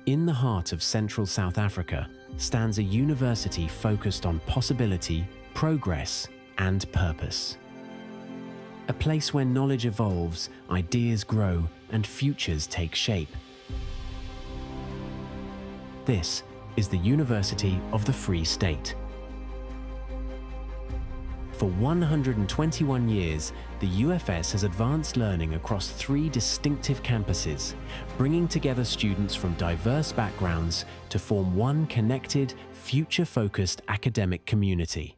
In the heart of central South Africa stands a university focused on possibility, progress, and purpose. A place where knowledge evolves, ideas grow, and futures take shape. This is the University of the Free State. For 121 years, the UFS has advanced learning across 3 distinctive campuses, bringing together students from diverse backgrounds to form one connected, future-focused academic community.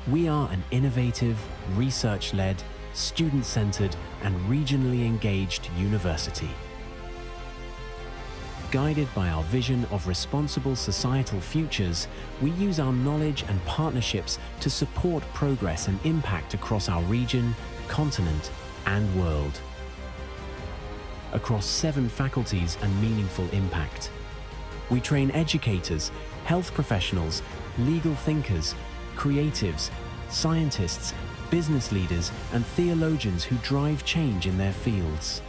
We are an innovative, research-led, student-centered, and regionally engaged university. Guided by our vision of responsible societal futures, we use our knowledge and partnerships to support progress and impact across our region, continent, and world. Across 7 faculties and meaningful impact. We train educators, health professionals, legal thinkers, creatives, scientists, business leaders, and theologians who drive change in their fields.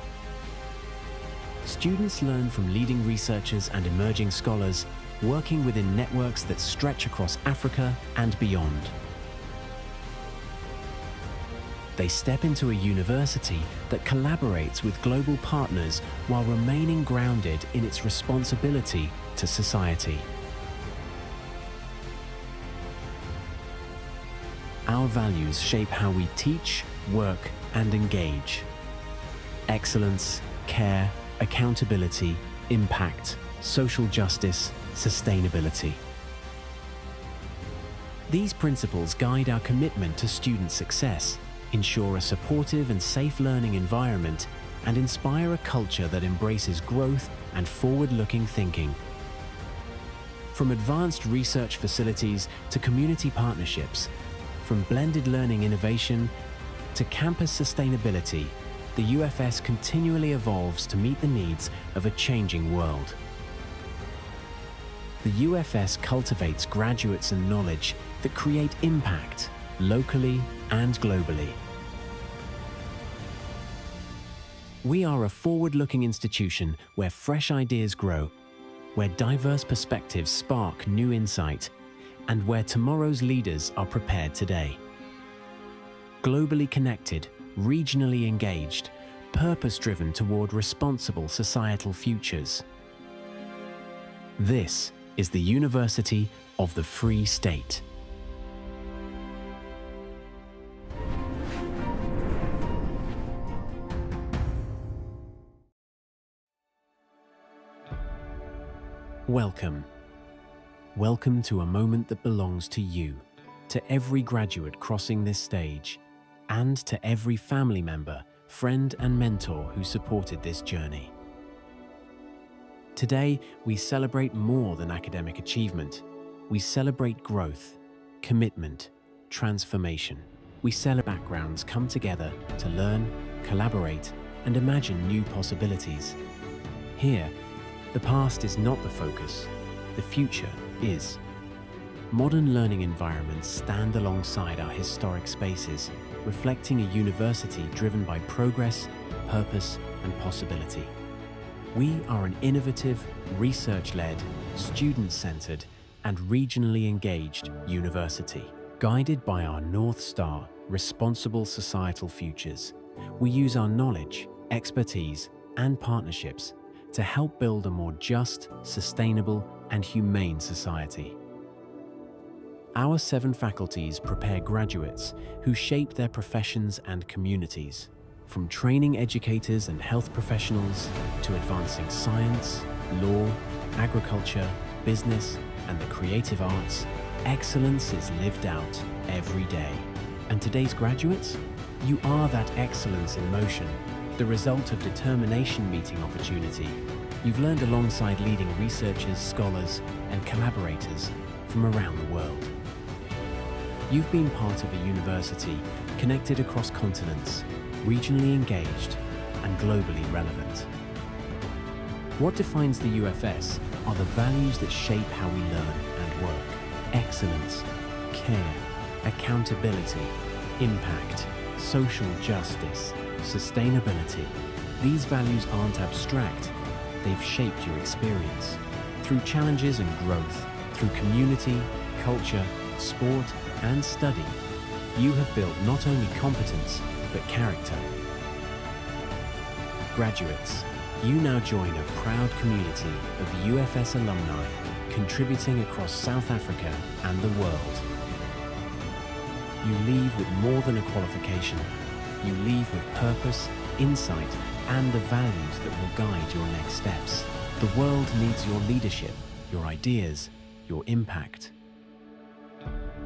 Students learn from leading researchers and emerging scholars, working within networks that stretch across Africa and beyond. They step into a university that collaborates with global partners while remaining grounded in its responsibility to society. Our values shape how we teach, work, and engage. Excellence, care, accountability, impact, social justice, sustainability. These principles guide our commitment to student success, ensure a supportive and safe learning environment, and inspire a culture that embraces growth and forward-looking thinking. From advanced research facilities to community partnerships, from blended learning innovation to campus sustainability, the UFS continually evolves to meet the needs of a changing world. The UFS cultivates graduates and knowledge that create impact locally and globally. We are a forward-looking institution where fresh ideas grow, where diverse perspectives spark new insight, and where tomorrow's leaders are prepared today. Globally connected, regionally engaged, purpose-driven toward responsible societal futures. This is the University of the Free State. Welcome. Welcome to a moment that belongs to you, to every graduate crossing this stage, and to every family member, friend, and mentor who supported this journey. Today, we celebrate more than academic achievement. We celebrate growth, commitment, transformation. We celebrate backgrounds come together to learn, collaborate, and imagine new possibilities. Here, the past is not the focus, the future is. Modern learning environments stand alongside our historic spaces, reflecting a university driven by progress, purpose, and possibility. We are an innovative, research-led, student-centered, and regionally engaged university. Guided by our North Star, responsible societal futures, we use our knowledge, expertise, and partnerships to help build a more just, sustainable, and humane society. Our 7 faculties prepare graduates who shape their professions and communities, from training educators and health professionals to advancing science, law, agriculture, business, and the creative arts. Excellence is lived out every day. And today's graduates? You are that excellence in motion, the result of determination meeting opportunity. You've learned alongside leading researchers, scholars, and collaborators from around the world. You've been part of a university connected across continents, regionally engaged, and globally relevant. What defines the UFS are the values that shape how we learn and work. Excellence, care, accountability, impact, social justice, sustainability. These values aren't abstract, they've shaped your experience. Through challenges and growth, through community, culture, sport, and study, you have built not only competence, but character. Graduates, you now join a proud community of UFS alumni, contributing across South Africa and the world. You leave with more than a qualification. You leave with purpose, insight, and the values that will guide your next steps. The world needs your leadership, your ideas, your impact.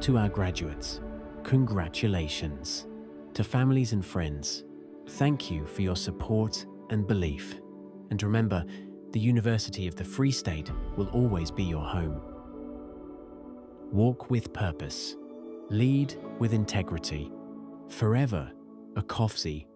To our graduates, congratulations. To families and friends, thank you for your support and belief. And remember, the University of the Free State will always be your home. Walk with purpose. Lead with integrity. Forever a COFSI.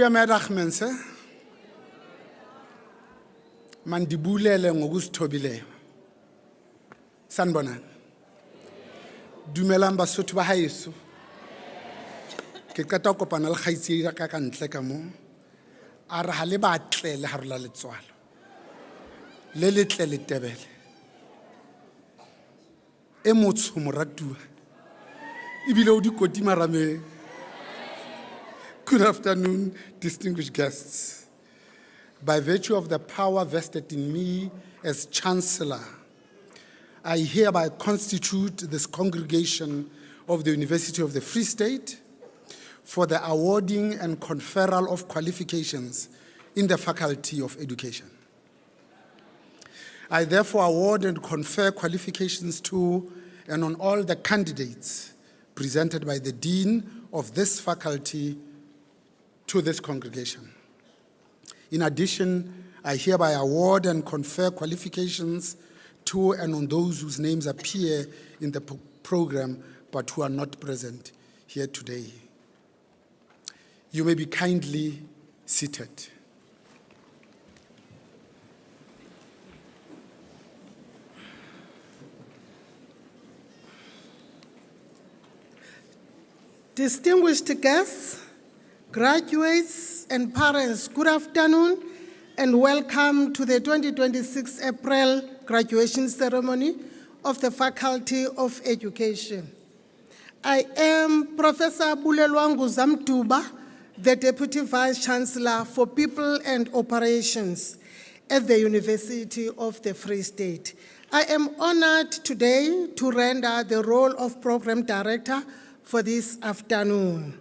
Acknowledgments, mandibulele ngokusithobileyo. Sanibonani. Dumelang Basotho ba haeso. Ke qeta ho kopana le kgaitsedi ka ntle ka mo. A re ha le batle le harola letswalo. Le letle le tebele. E motsho moratuwa. Ibile o di koti marame. Good afternoon, distinguished guests. By virtue of the power vested in me as Chancellor, I hereby constitute this congregation of the University of the Free State for the awarding and conferral of qualifications in the Faculty of Education. I therefore award and confer qualifications to and on all the candidates presented by the Dean of this faculty to this congregation. In addition, I hereby award and confer qualifications to and on those whose names appear in the program but who are not present here today. You may be kindly seated. Distinguished guests, graduates and parents, good afternoon and welcome to the 2026 April Graduation Ceremony of the Faculty of Education. I am Professor Bulelwangu Zamtuba, the Deputy Vice Chancellor for People and Operations at the University of the Free State. I am honored today to render the role of Program Director for this afternoon.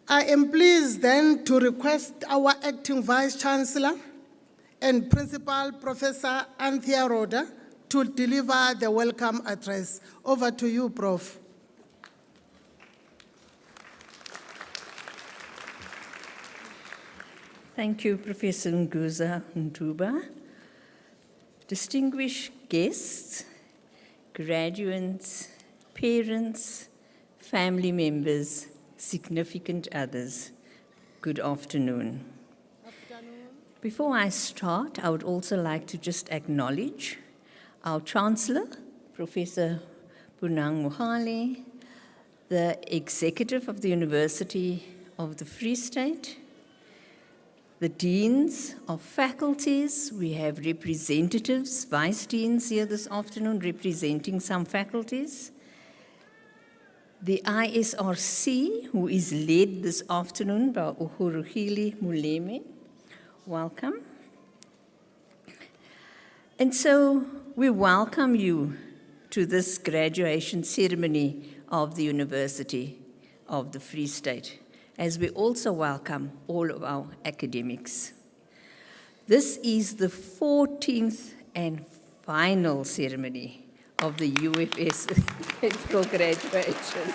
I am pleased then to request our Acting Vice Chancellor and Principal Professor Anthea Roda to deliver the welcome address. Over to you, Prof. Thank you, Professor Nguza Ntuba. Distinguished guests, graduates, parents, family members, significant others, good afternoon. Before I start, I would also like to just acknowledge our Chancellor, Professor Bonang Mohale, the Executive of the University of the Free State, the Deans of faculties. We have representatives, Vice Deans here this afternoon representing some faculties. The ISRC, who is led this afternoon by Uhurugile Muleme. Welcome. And so we welcome you to this graduation ceremony of the University of the Free State, as we also welcome all of our academics. This is the 14th and final ceremony of the UFS April graduations.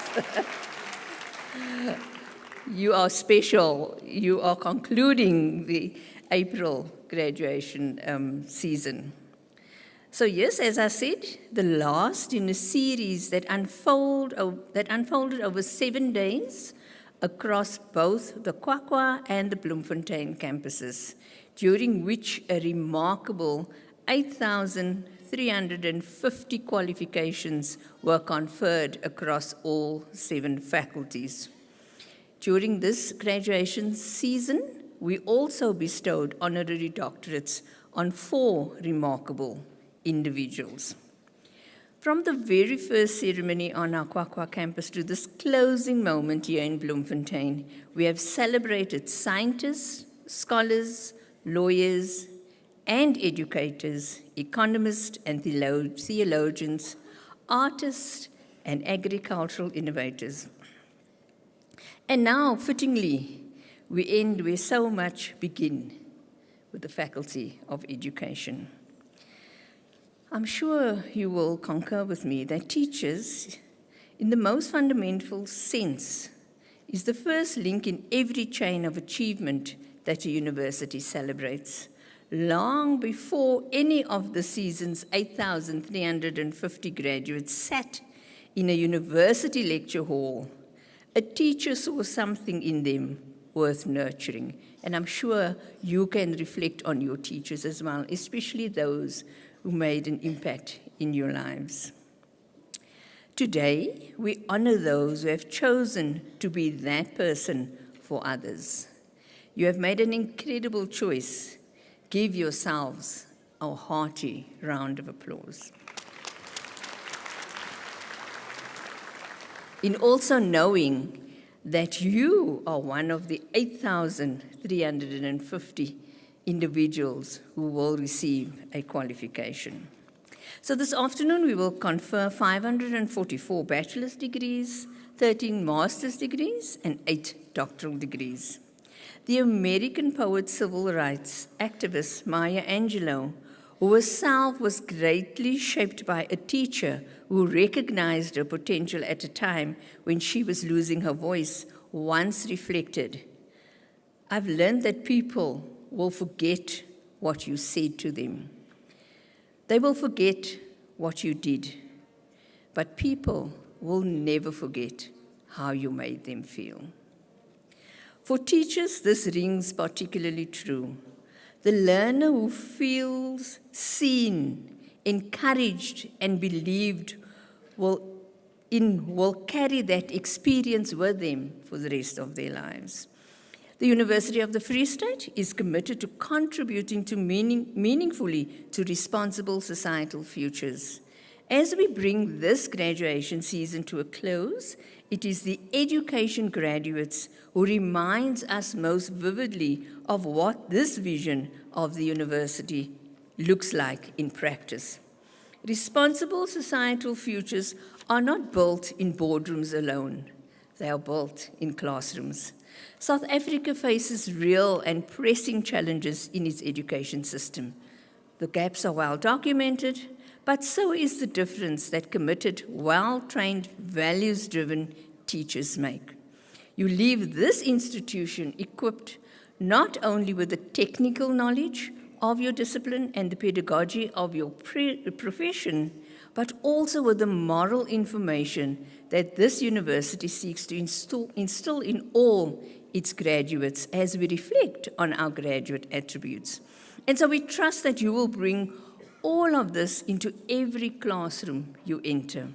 You are special. You are concluding the April graduation season. So yes, as I said, the last in a series that unfolded over 7 days across both the Kwakwa and the Bloemfontein campuses, during which a remarkable 8,350 qualifications were conferred across all 7 faculties. During this graduation season, we also bestowed honorary doctorates on 4 remarkable individuals. From the very first ceremony on our Kwakwa campus to this closing moment here in Bloemfontein, we have celebrated scientists, scholars, lawyers, and educators, economists and theologians, artists and agricultural innovators. And now, fittingly, we end where so much begin, with the Faculty of Education. I'm sure you will concur with me that teachers, in the most fundamental sense, is the first link in every chain of achievement that a university celebrates. Long before any of the season's 8,350 graduates sat in a university lecture hall, A teacher saw something in them worth nurturing, and I'm sure you can reflect on your teachers as well, especially those who made an impact in your lives. Today, we honor those who have chosen to be that person for others. You have made an incredible choice. Give yourselves a hearty round of applause. In also knowing that you are one of the 8,350 individuals who will receive a qualification. So this afternoon we will confer 544 bachelor's degrees, 13 master's degrees, and 8 doctoral degrees. The American poet, civil rights activist Maya Angelou, who herself was greatly shaped by a teacher who recognized her potential at a time when she was losing her voice, once reflected, "I've learned that people will forget what you said to them. They will forget what you did, but people will never forget how you made them feel." For teachers, this rings particularly true. The learner who feels seen, encouraged, and believed will carry that experience with them for the rest of their lives. The University of the Free State is committed to contributing to meaningfully to responsible societal futures. As we bring this graduation season to a close, it is the education graduates who reminds us most vividly of what this vision of the university looks like in practice. Responsible societal futures are not built in boardrooms alone. They are built in classrooms. South Africa faces real and pressing challenges in its education system. The gaps are well documented, but so is the difference that committed, well-trained, values-driven teachers make. You leave this institution equipped not only with the technical knowledge of your discipline and the pedagogy of your profession, but also with the moral information that this university seeks to instill in all its graduates as we reflect on our graduate attributes. And so we trust that you will bring all of this into every classroom you enter.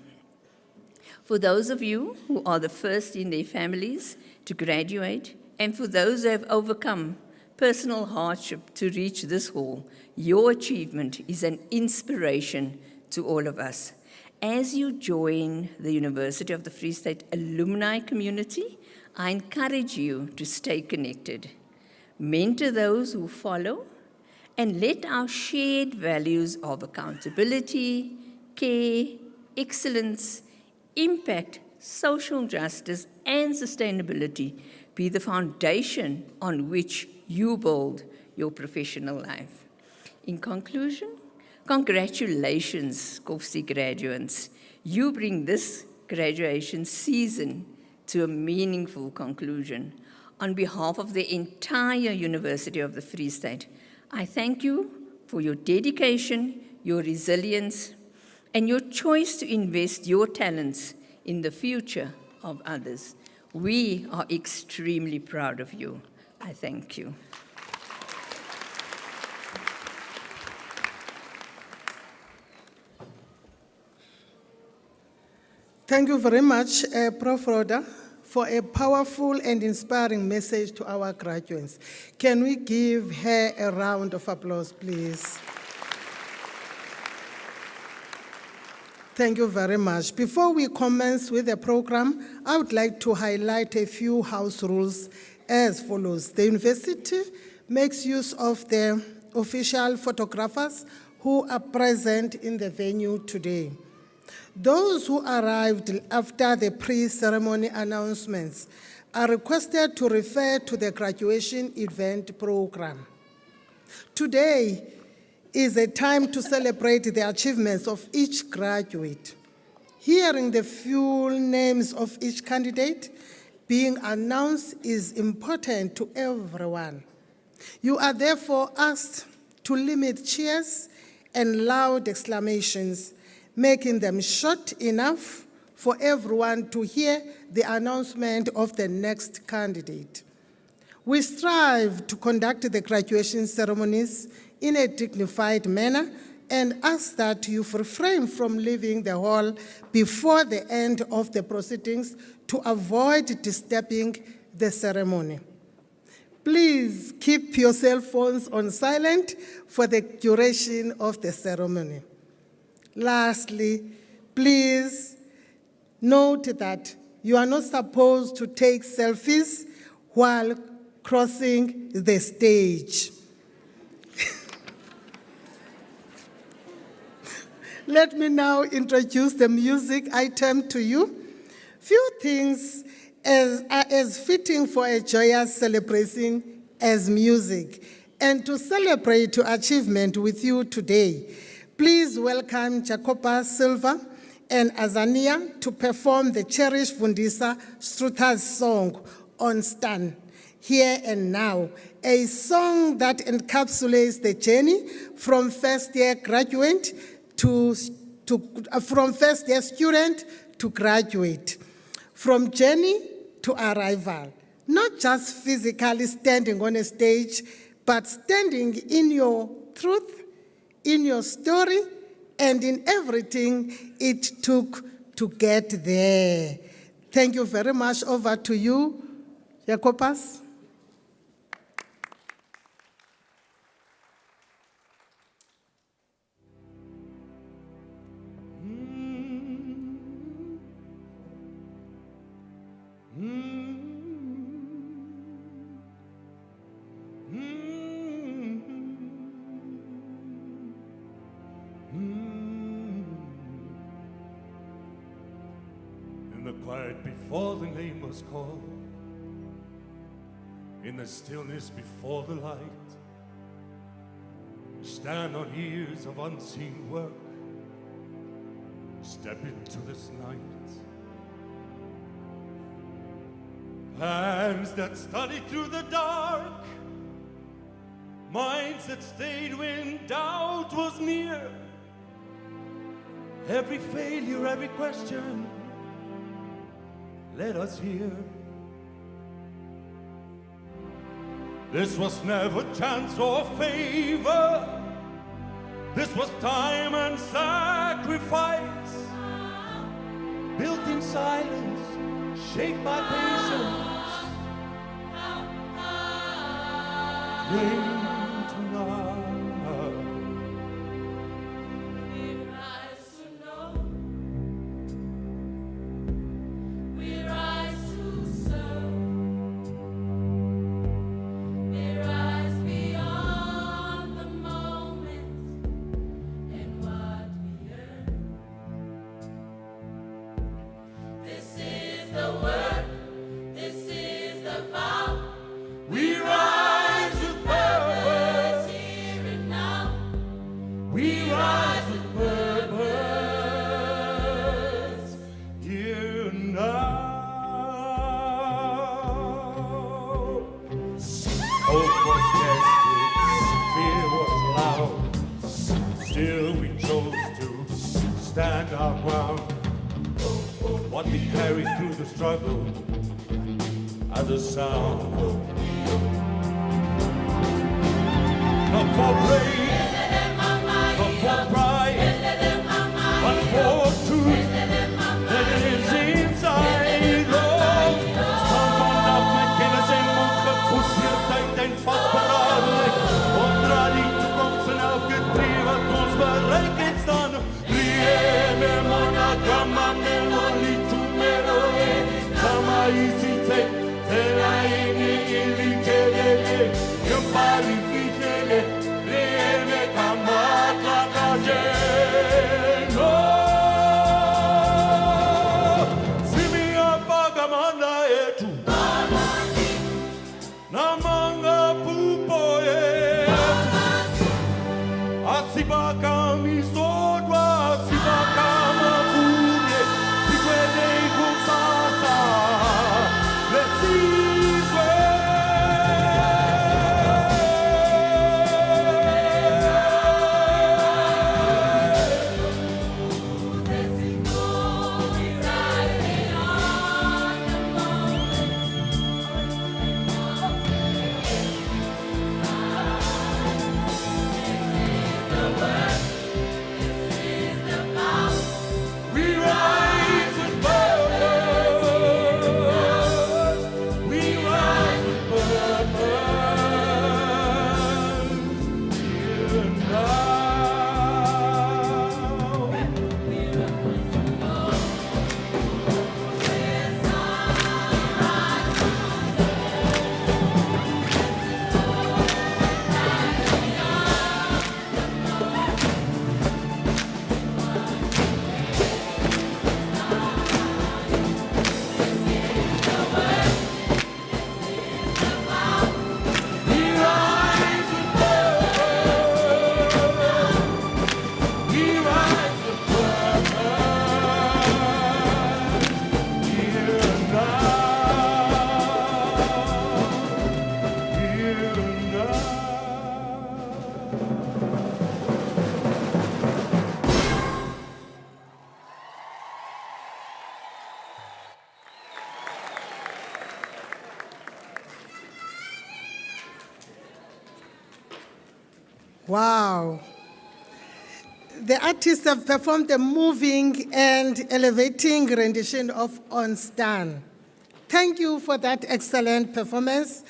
For those of you who are the first in their families to graduate, and for those who have overcome personal hardship to reach this hall, your achievement is an inspiration to all of us. As you join the University of the Free State alumni community, I encourage you to stay connected. Mentor those who follow, and let our shared values of accountability, care, excellence, impact, social justice, and sustainability be the foundation on which you build your professional life. In conclusion, congratulations, COFSI graduates. You bring this graduation season to a meaningful conclusion. On behalf of the entire University of the Free State, I thank you for your dedication, your resilience, and your choice to invest your talents in the future of others. We are extremely proud of you. I thank you. Thank you very much, Prof. Rhoda, for a powerful and inspiring message to our graduates. Can we give her a round of applause, please? Thank you very much. Before we commence with the program, I would like to highlight a few house rules as follows. The university makes use of the official photographers who are present in the venue today. Those who arrived after the pre-ceremony announcements are requested to refer to the graduation event program. Today is a time to celebrate the achievements of each graduate. Hearing the full names of each candidate being announced is important to everyone. You are therefore asked to limit cheers and loud exclamations, making them short enough for everyone to hear the announcement of the next candidate. We strive to conduct the graduation ceremonies in a dignified manner and ask that you refrain from leaving the hall before the end of the proceedings to avoid disturbing the ceremony. Please keep your cell phones on silent for the duration of the ceremony. Lastly, please note that you are not supposed to take selfies while crossing the stage. Let me now introduce the music item to you. Few things are as fitting for a joyous celebration as music. And to celebrate your achievement with you today, please welcome Jacopa Silva and Azania to perform the cherished Fundisa Strutha's song, On Stan, Here and Now, a song that encapsulates the journey from first-year graduate from first-year student to graduate, from journey to arrival, not just physically standing on a stage, but standing in your truth, in your story, and in everything it took to get there. Thank you very much. Over to you, Jacobus. In the quiet before the name was called, in the stillness before the light, stand on years of unseen work, step into this night. Hands that study through the dark, minds that stayed when doubt was near. Every failure, every question, let us hear. This was never chance or favor. This was time and sacrifice, built in silence, shaped by patience. Claim tonight. What we carry through the struggle as a sound. Not for praise, not for pride, but for truth that lives inside. Oh, staan vanaf met kennis en moed gefokusseerdheid en vastberadenheid. Ons dra die toekoms in elke tree wat ons bereik het staan. Wow. The artists have performed a moving and elevating rendition of On Stan. Thank you for that excellent performance.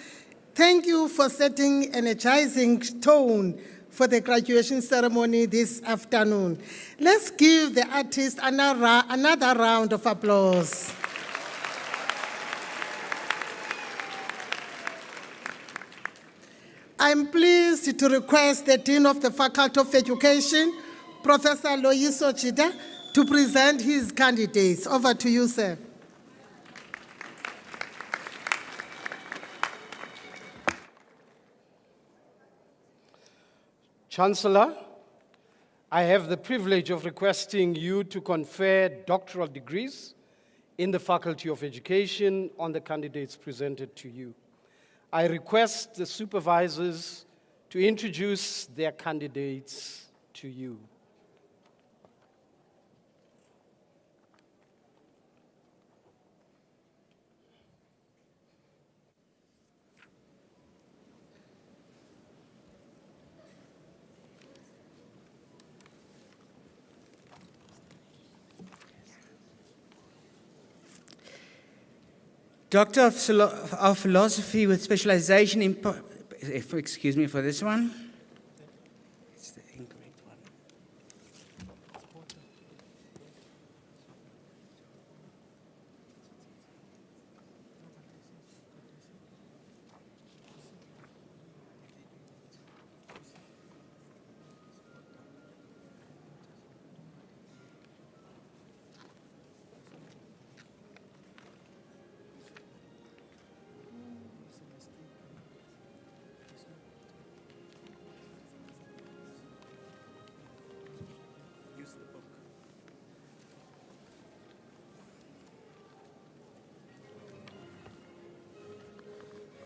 Thank you for setting an energizing tone for the graduation ceremony this afternoon. Let's give the artists another round of applause. I'm pleased to request the Dean of the Faculty of Education, Professor Loyiso Chida, to present his candidates. Over to you, sir. Chancellor, I have the privilege of requesting you to confer doctoral degrees in the Faculty of Education on the candidates presented to you. I request the supervisors to introduce their candidates to you. Doctor of Philosophy with specialization in, excuse me for this one. It's the incorrect one.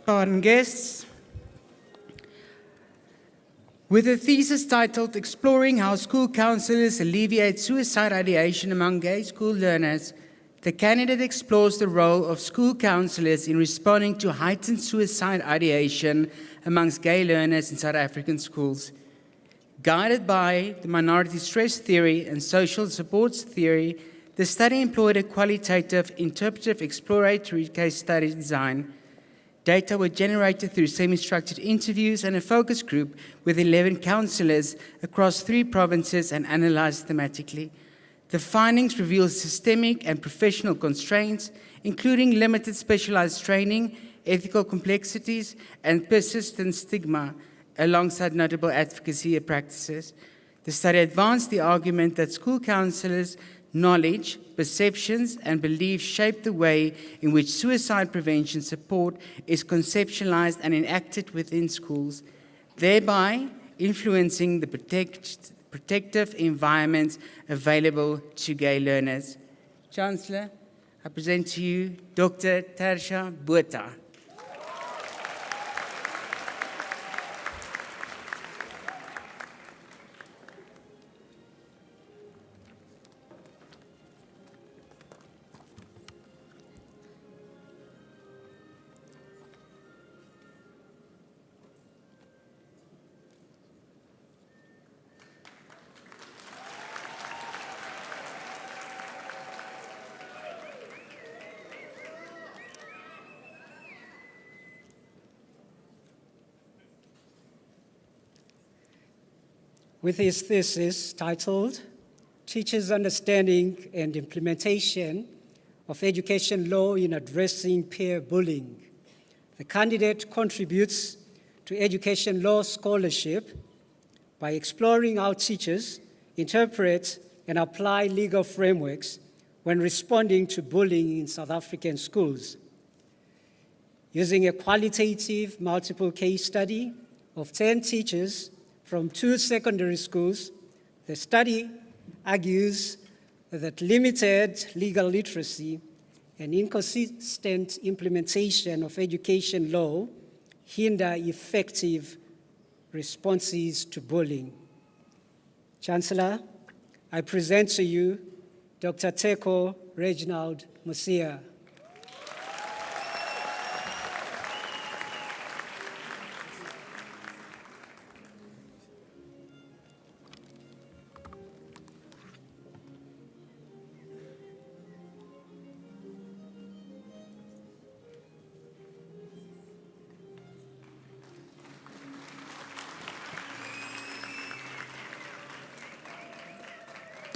Pardon, guests. With a thesis titled Exploring How School Counselors Alleviate Suicide Ideation Among Gay School Learners, the candidate explores the role of school counselors in responding to heightened suicide ideation amongst gay learners in South African schools. Guided by the minority stress theory and social supports theory, the study employed a qualitative, interpretive, exploratory case study design. Data were generated through semi-structured interviews and a focus group with 11 counselors across 3 provinces and analyzed thematically. The findings reveal systemic and professional constraints, including limited specialized training, ethical complexities, and persistent stigma, alongside notable advocacy practices. The study advanced the argument that school counselors' knowledge, perceptions, and beliefs shape the way in which suicide prevention support is conceptualized and enacted within schools, thereby influencing the protective environments available to gay learners. Chancellor, I present to you Dr. Tarsha Botha. With his thesis titled Teachers' Understanding and Implementation of Education Law in Addressing Peer Bullying, the candidate contributes to education law scholarship by exploring how teachers interpret and apply legal frameworks when responding to bullying in South African schools. Using a qualitative multiple case study of 10 teachers from 2 secondary schools, the study argues that limited legal literacy and inconsistent implementation of education law hinder effective responses to bullying. Chancellor, I present to you Dr. Teko Reginald Musia.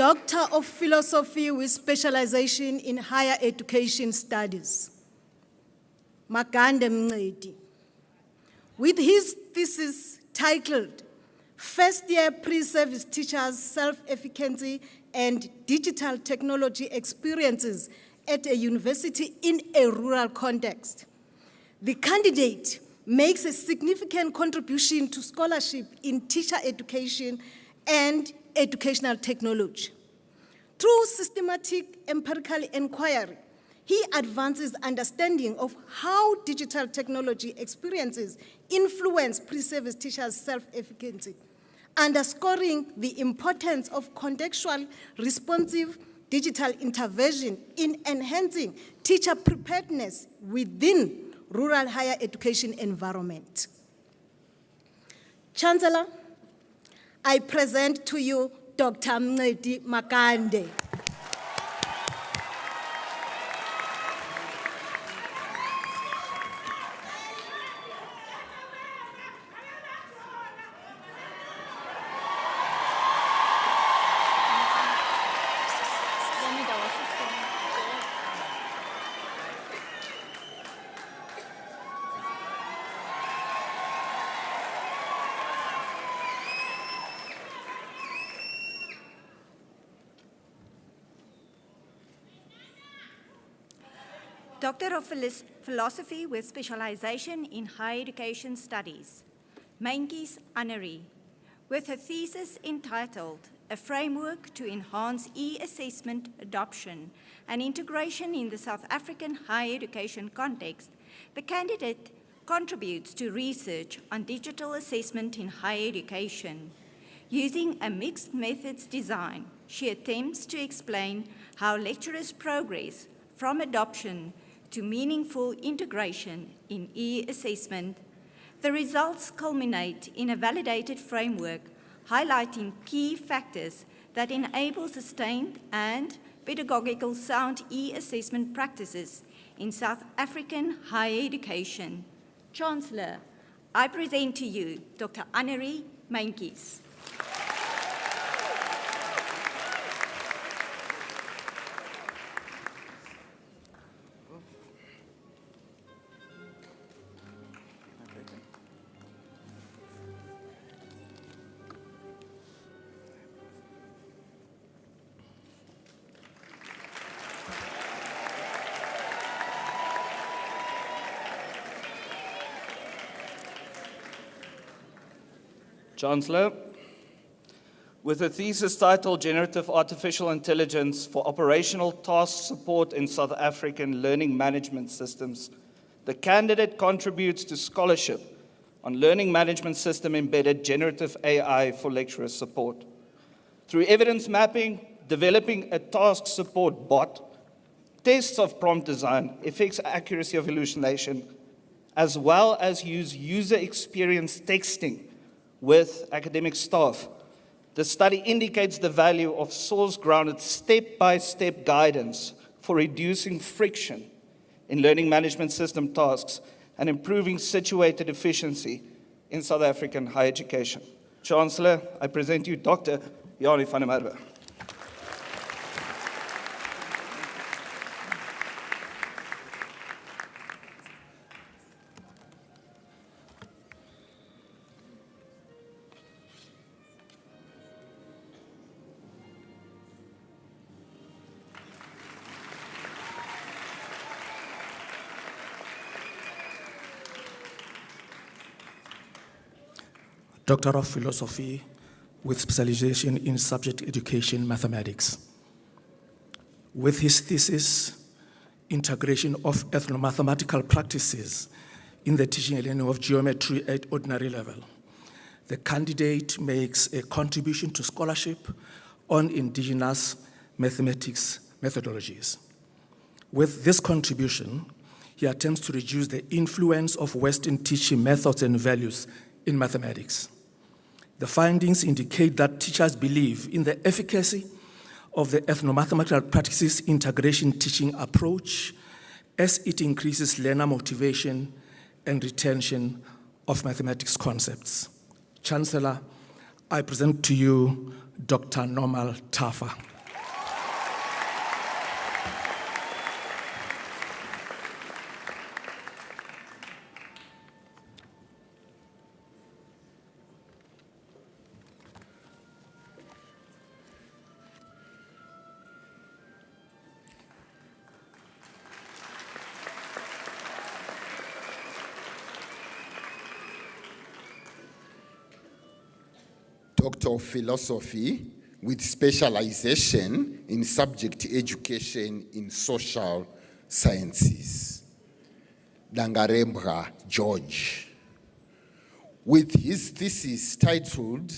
Doctor of Philosophy with specialization in higher education studies, Makande Mncedi, with his thesis titled First Year Pre-Service Teachers Self-Efficacy and Digital Technology Experiences at a University in a Rural Context. The candidate makes a significant contribution to scholarship in teacher education and educational technology. Through systematic empirical inquiry, he advances understanding of how digital technology experiences influence pre-service teachers' self-efficacy, underscoring the importance of contextual, responsive digital intervention in enhancing teacher preparedness within rural higher education environment. Chancellor, I present to you Dr. Mncedi Makande. Doctor of Philosophy with specialization in higher education studies, Mainkies Annery, with her thesis entitled A Framework to Enhance E-Assessment Adoption and Integration in the South African Higher Education Context, the candidate contributes to research on digital assessment in higher education. Using a mixed methods design, she attempts to explain how lecturers progress from adoption to meaningful integration in e-assessment. The results culminate in a validated framework highlighting key factors that enable sustained and pedagogical sound e-assessment practices in South African higher education. Chancellor, I present to you Dr. Annery Mainkies. Chancellor, with a thesis titled Generative Artificial Intelligence for Operational Task Support in South African Learning Management Systems, the candidate contributes to scholarship on learning management system embedded generative AI for lecturer support. Through evidence mapping, developing a task support bot, tests of prompt design, effects accuracy of hallucination, as well as use user experience texting with academic staff. The study indicates the value of source-grounded step-by-step guidance for reducing friction in learning management system tasks and improving situated efficiency in South African higher education. Chancellor, I present you Dr. Janie van der Merwe. Doctor of Philosophy with specialization in subject education mathematics. With his thesis, Integration of Ethnomathematical Practices in the Teaching and Learning of Geometry at Ordinary Level, the candidate makes a contribution to scholarship on indigenous mathematics methodologies. With this contribution, he attempts to reduce the influence of Western teaching methods and values in mathematics. The findings indicate that teachers believe in the efficacy of the ethnomathematical practices integration teaching approach as it increases learner motivation and retention of mathematics concepts. Chancellor, I present to you Dr. Normal Tafa. Doctor of Philosophy with specialization in subject education in social sciences, Dangarembra George, with his thesis titled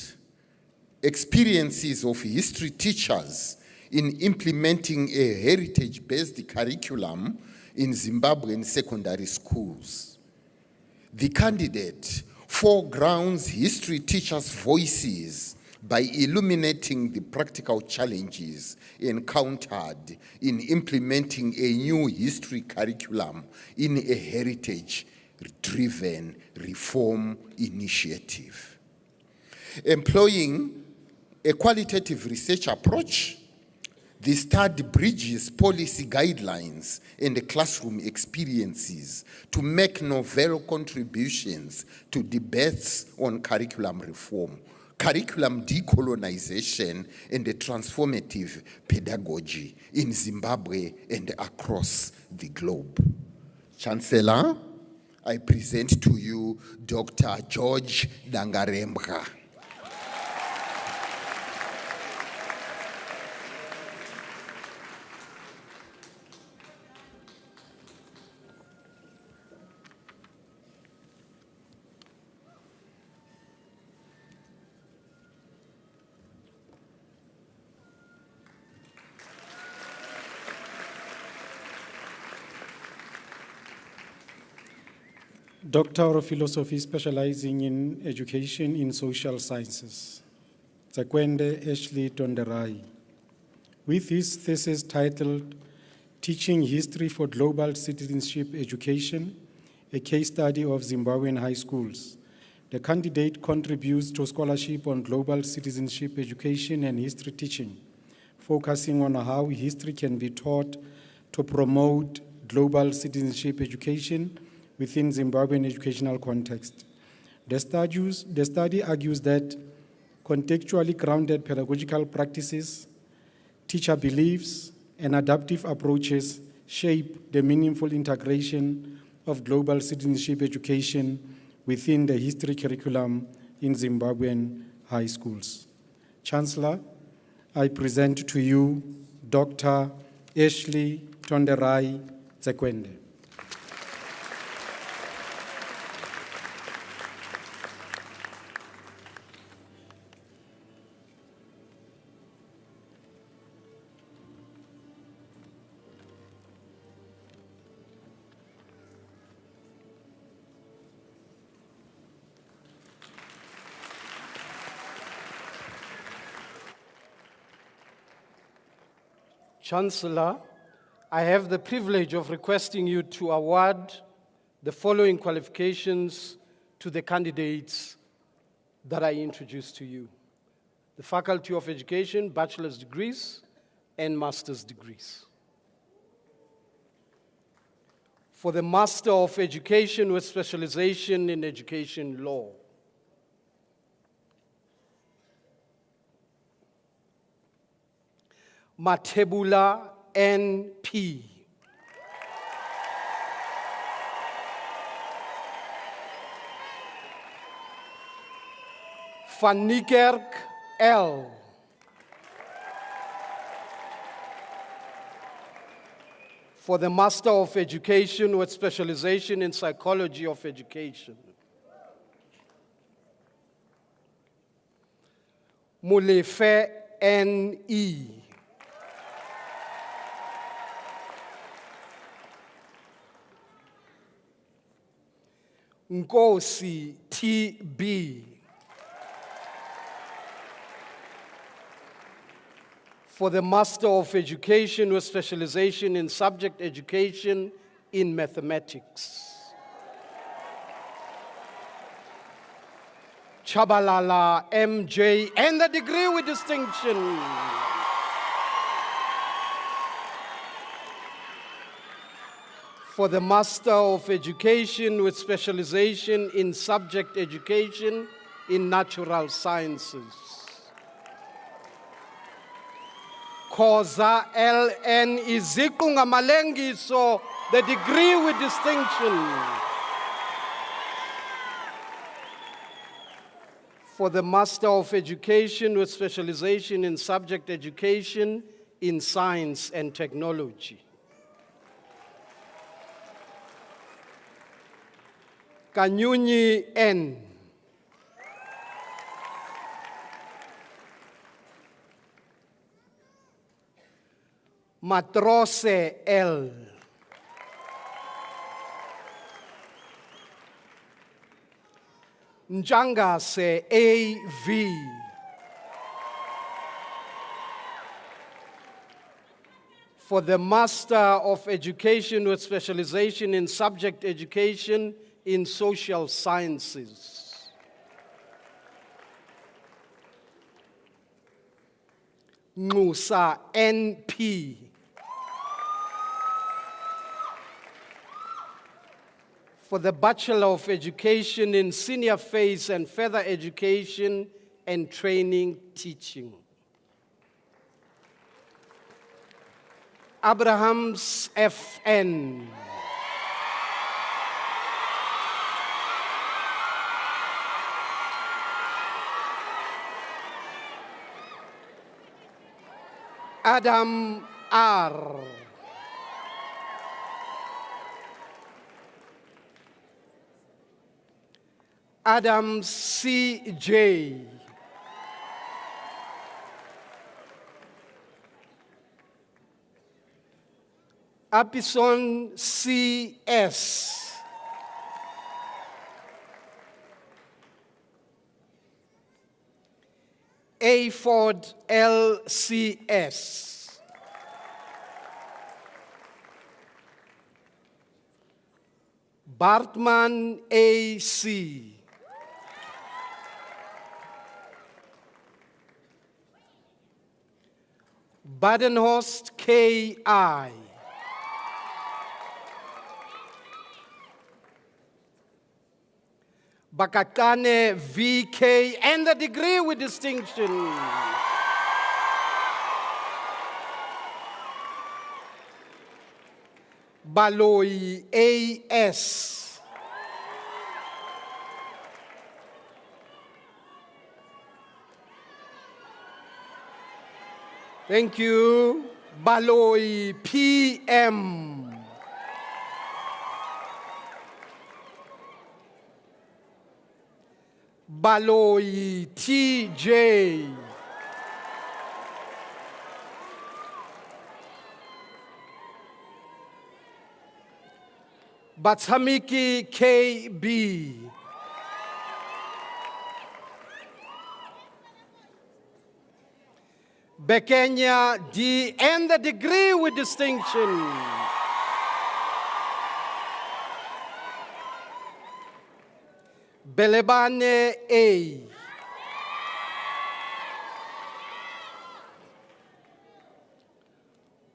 Experiences of History Teachers in Implementing a Heritage-Based Curriculum in Zimbabwean Secondary Schools. The candidate foregrounds history teachers' voices by illuminating the practical challenges encountered in implementing a new history curriculum in a heritage-driven reform initiative. Employing a qualitative research approach, the study bridges policy guidelines and classroom experiences to make novel contributions to debates on curriculum reform, curriculum decolonization, and the transformative pedagogy in Zimbabwe and across the globe. Chancellor, I present to you Dr. George Dangarembra. Doctor of Philosophy specializing in education in social sciences, Tsekwende Ashley Tonderai, with his thesis titled Teaching History for Global Citizenship Education, a case study of Zimbabwean high schools. The candidate contributes to scholarship on global citizenship education and history teaching, focusing on how history can be taught to promote global citizenship education within Zimbabwean educational context. The study argues that contextually grounded pedagogical practices, teacher beliefs, and adaptive approaches shape the meaningful integration of global citizenship education within the history curriculum in Zimbabwean high schools. Chancellor, I present to you Dr. Ashley Tonderai Tsekwende. Chancellor, I have the privilege of requesting you to award the following qualifications to the candidates that I introduced to you. The Faculty of Education, bachelor's degrees and master's degrees. For the Master of Education with specialization in education law. Matebula N.P. Van Niekerk L. For the Master of Education with specialization in psychology of education. Mulefe N.E. Nkosi T.B. For the Master of Education with specialization in subject education in mathematics. Chabalala M.J. and the degree with distinction. For the Master of Education with specialization in subject education in natural sciences. Khoza L.N. Izikunga Malengi, so the degree with distinction. for the Master of Education with specialization in subject education in science and technology. Kanyunyi N. Matrose L. Njangase A.V. For the Master of Education with specialization in subject education in social sciences. Musa N.P. For the Bachelor of Education in Senior Phase and Further Education and Training Teaching. Abrahams F.N. Adam R. Adam C.J. Apison C.S. A. Ford L.C.S. Bartman A.C. Badenhorst K.I. Bakakane V.K. and the degree with distinction. Baloi A.S. Thank you. Baloi P.M. Baloi T.J. Batsamiki K.B. Bekenya D. and the degree with distinction. Belebane A.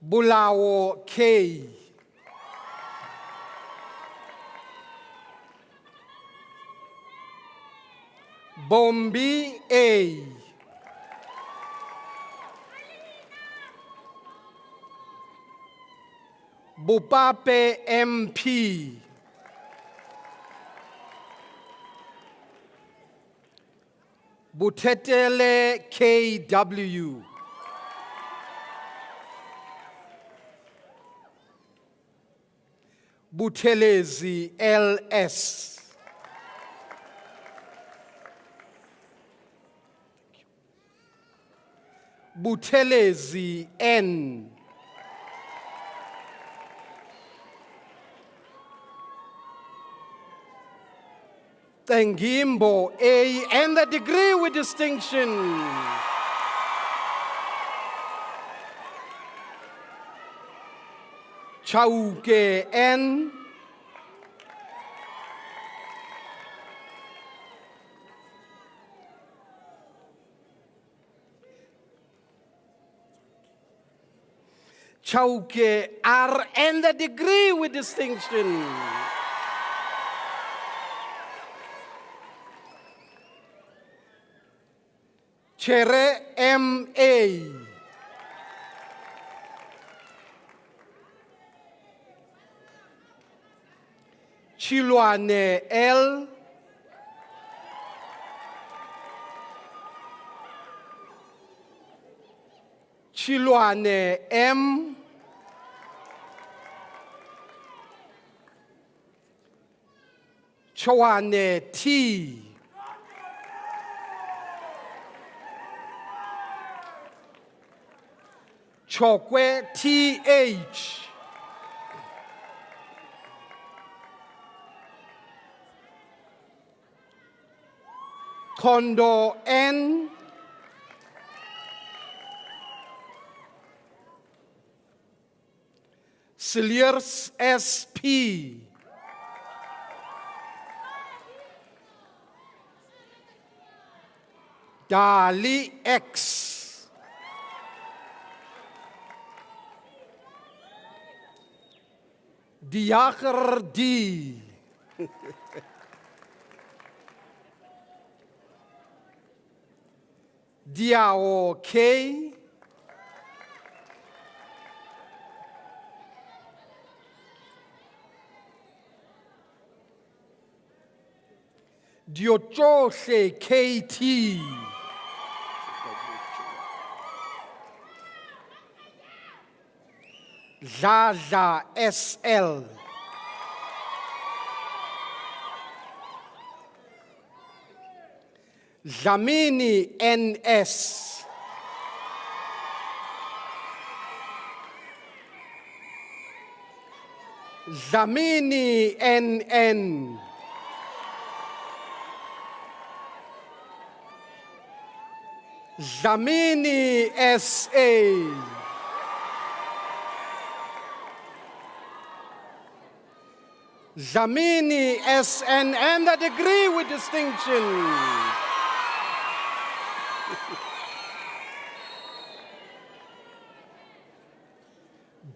Bulawo K. Bombi A. Bupape MP. Butetele KW. Butelezi LS. Butelezi N. Tengimbo A. and the degree with distinction. Chauke N. Chauke R. and the degree with distinction. Chere M.A. Chilwane L. Shilwane M. Chowane T. Chokwe TH. Kondo N. Siliers SP. Dali X. Diaker D. Diao K. Diochose KT. Zaza SL. Zamini NS. Zamini NN. Zamini SA. Zamini SN and the degree with distinction.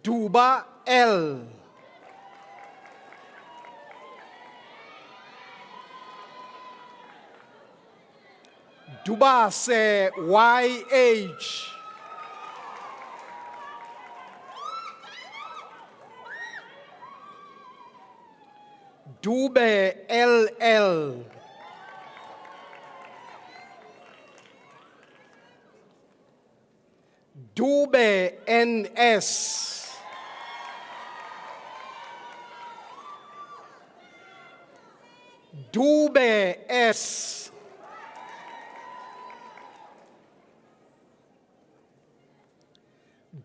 Duba L. Dubase YH. Dube LL. Dube NS. Dube S.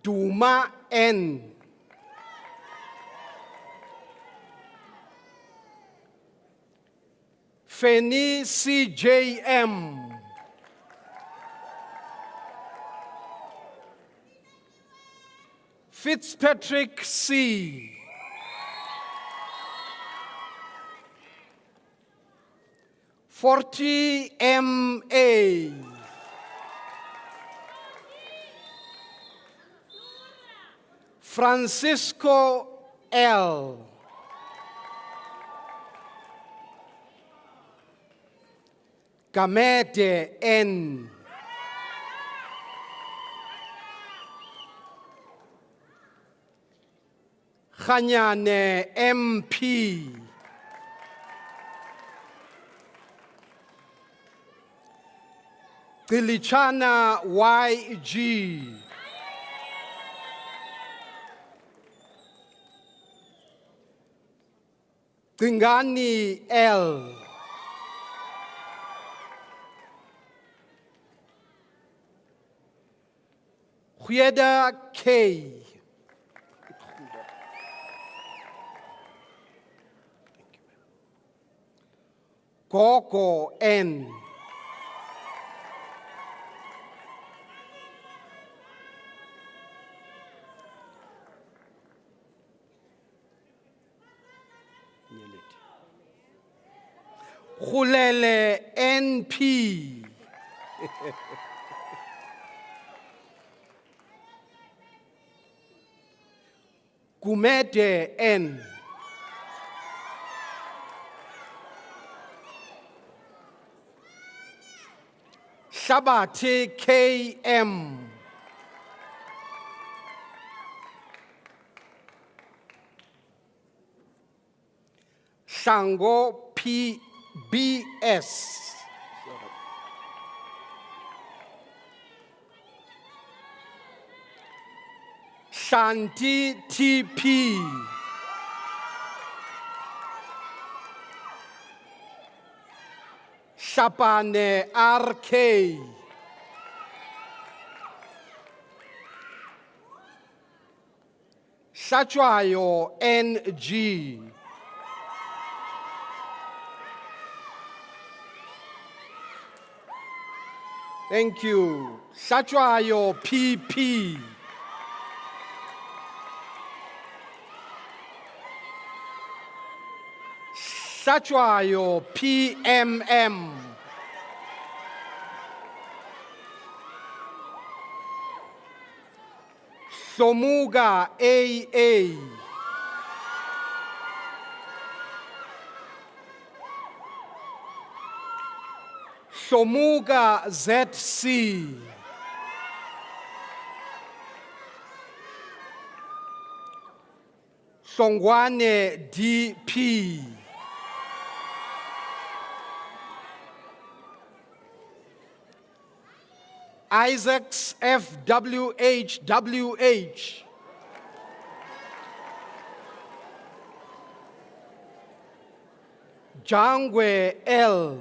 Duma N. Feni CJM. Fitzpatrick C. Forty MA. Francisco L. Gamete N. Khanyane MP. Tilichana YG. Tingani L. Hueda K. Koko N. Khulele NP. Kumete N. Sabate KM. Sango PBS. Shanti TP. Shapane RK. Shachwayo NG. Thank you. Shachwayo PP. Shachwayo PMM. Somuga AA. Somuga ZC. Songwane DP. Isaacs FWHWH. Jangwe L.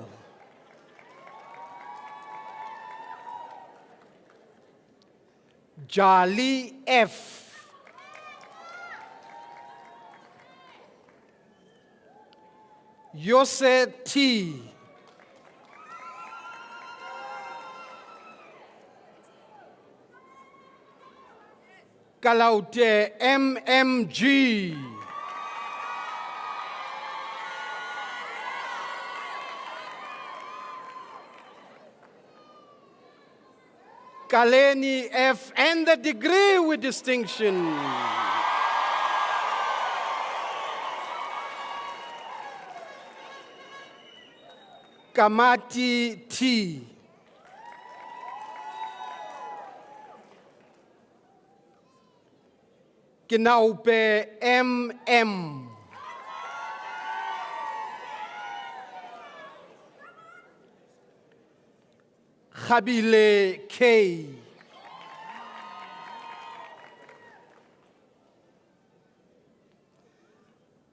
Jali F. Yose T. Kalaute MMG. Kaleni F and the degree with distinction. Kamati T. Kinaupe MM. Khabile K.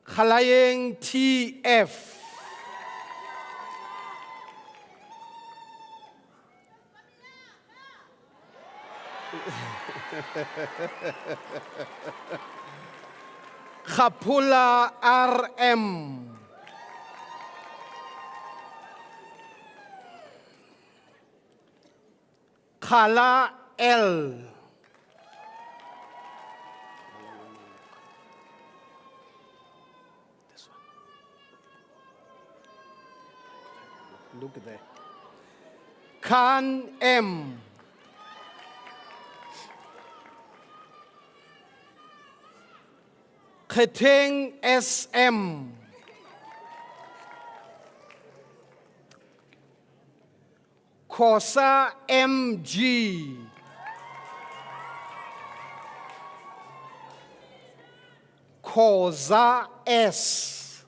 Khalayeng TF. Khapula RM. Khala L. This one. Look there. Khan M. Kheteng SM. Khosa MG. Khoza S.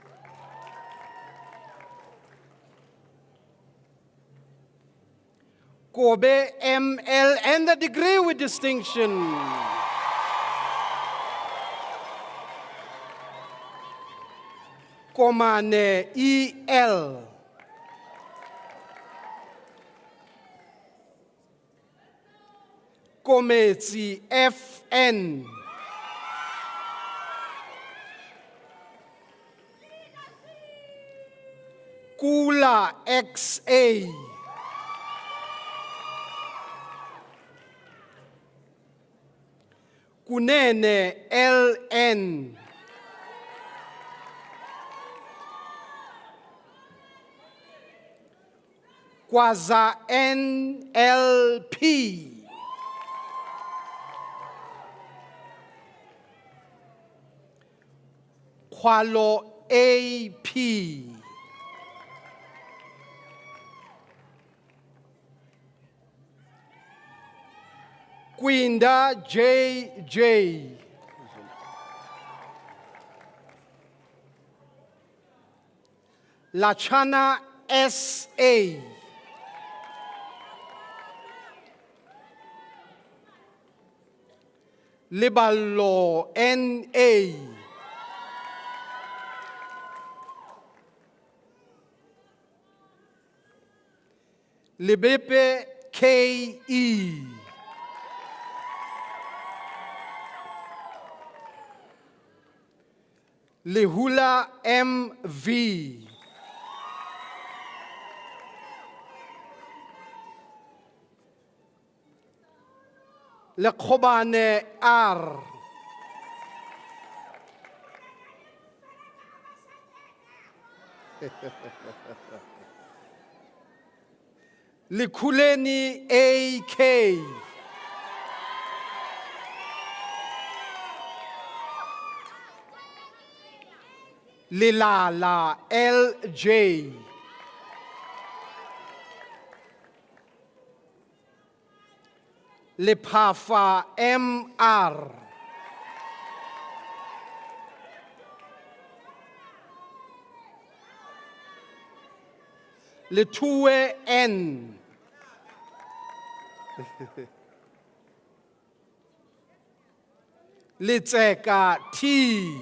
Kobe ML and the degree with distinction. Komane EL. Kometsi FN. Kula XA. Kunene LN. Kwaza NLP. Kwalo AP. Kwinda JJ. Lachana SA. Leballo NA. Lebepe KE. Lehula MV. Lekobane R. Likuleni AK. Lilala LJ. Lepafa MR. Letue N. Litseka T.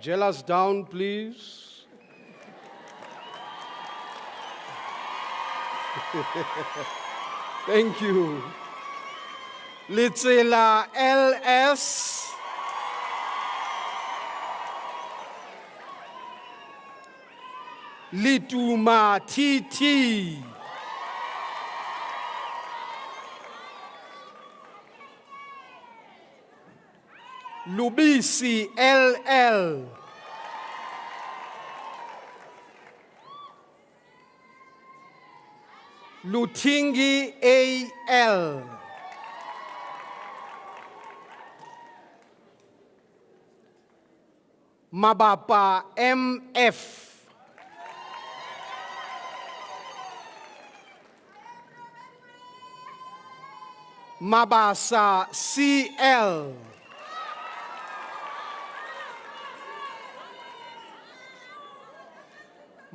Gel us down, please. Thank you. Litsela LS. Lituma TT. Lubisi LL. Lutingi AL. Mabapa MF. Mabasa CL.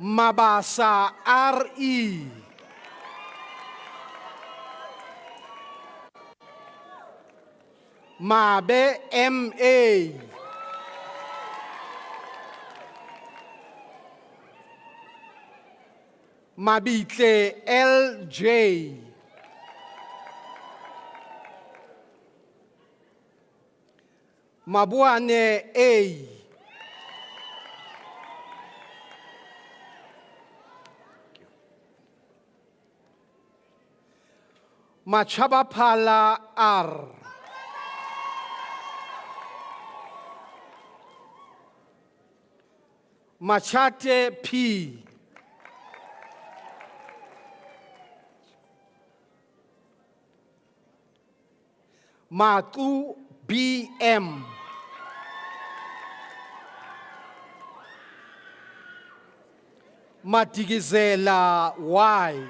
Mabasa RE. Mabe MA. Mabite LJ. Mabuane A. Machabapala R. Machate P. Matu BM. Matigizela Y.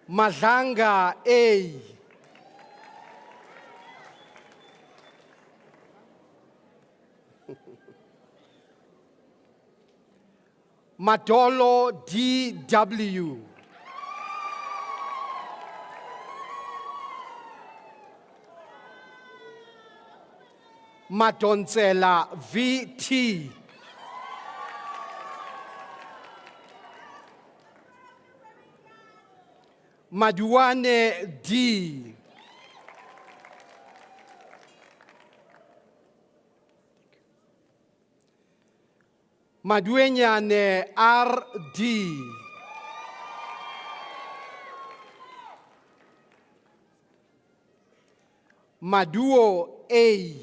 Madlanga A. Madolo DW. Madonsela VT. Maduane D. Maduenyane RD. Maduo A.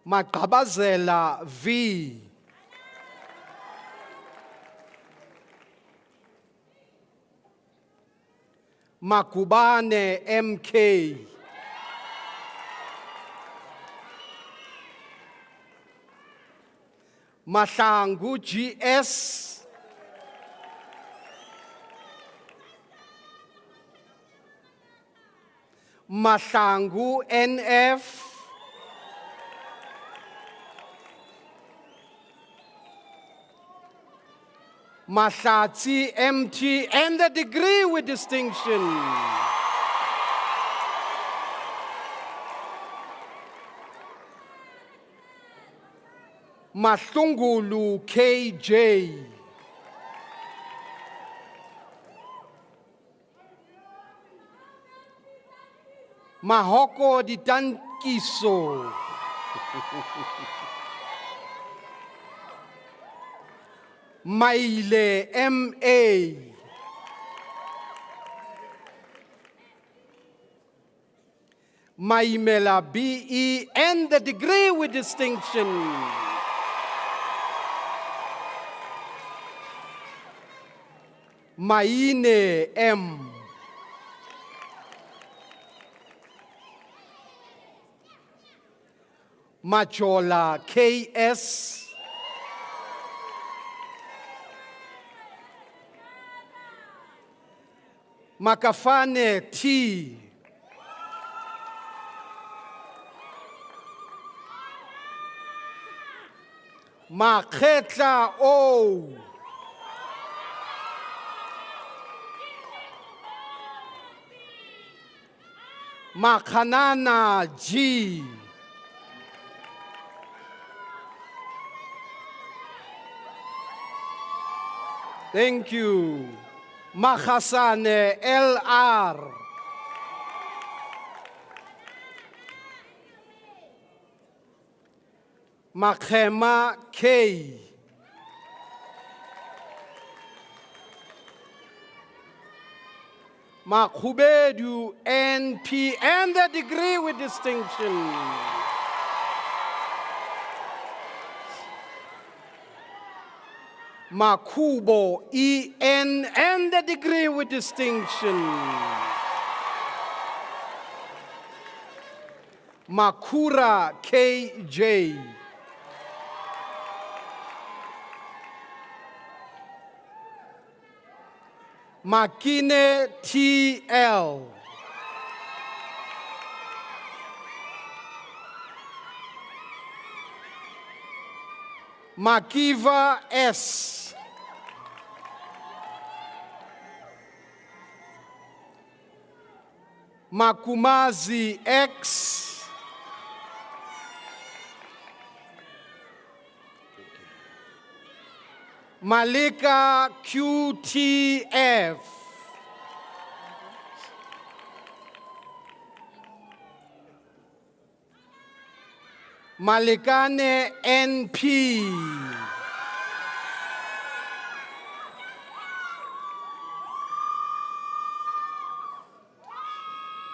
Magabazela V. Makubane MK. Mahlangu GS. Mahlangu NF. Mahlatsi MT and the degree with distinction. Mahlungulu KJ. Mahoko Ditankiso. Maile MA. Maimela BE and the degree with distinction. Maine M. Machola KS. Makafane T. Makhetla O. Makhanana G. Thank you. Mahasane LR. Makhema K. Makhubedu NP and the degree with distinction. Makubo EN and the degree with distinction. Makura KJ. Makine TL. Makiva S. Makumazi X. Malika QTF. Malikane NP.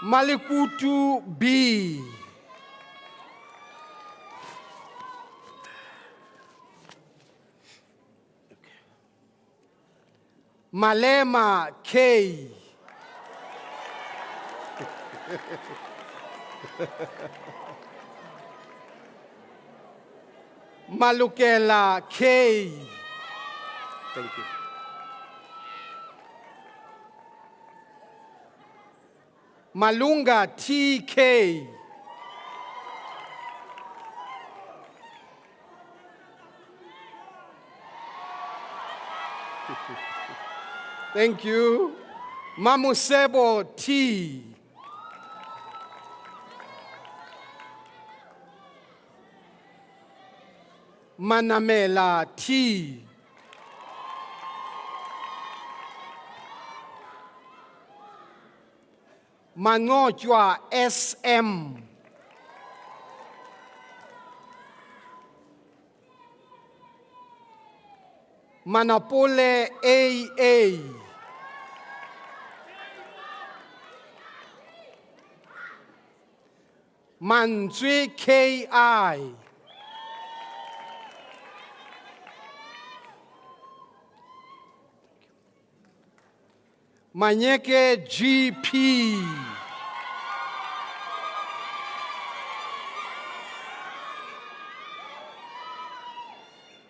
Malikutu B. Malema K. Malukela K. Thank you. Malunga TK. Thank you. Mamusebo T. Manamela T. Manojwa SM. Manapole AA. Manzui KI. Manyeke GP.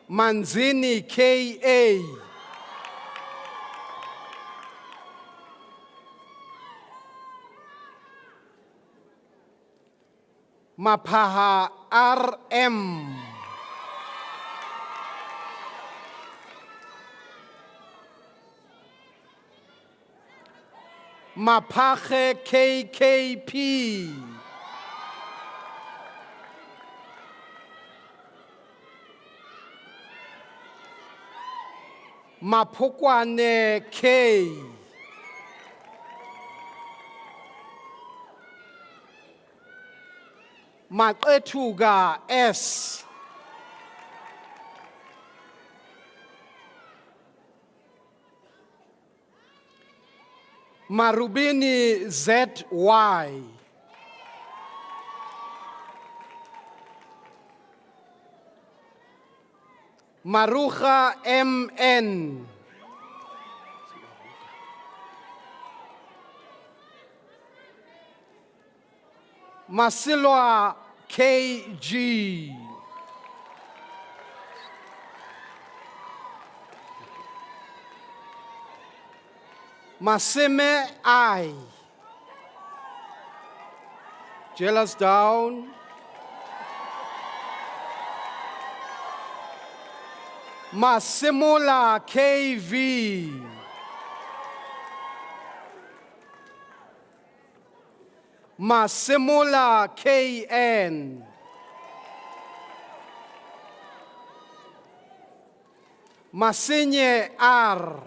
Manzini KA. Mapaha RM. Mapage KKP. Mapokwane K. Maqethuga S. Marubini ZY. Marucha MN. Masilwa KG. Masime I. Jealous down. Masimula KV. Masimula KN. Masinye R.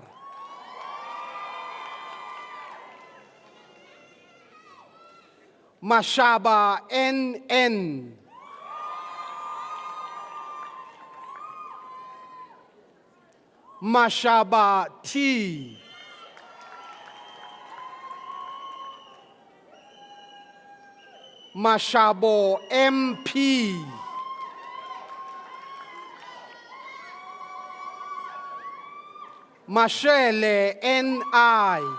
Mashaba NN. Mashaba T. Mashabo MP. Mashele NI.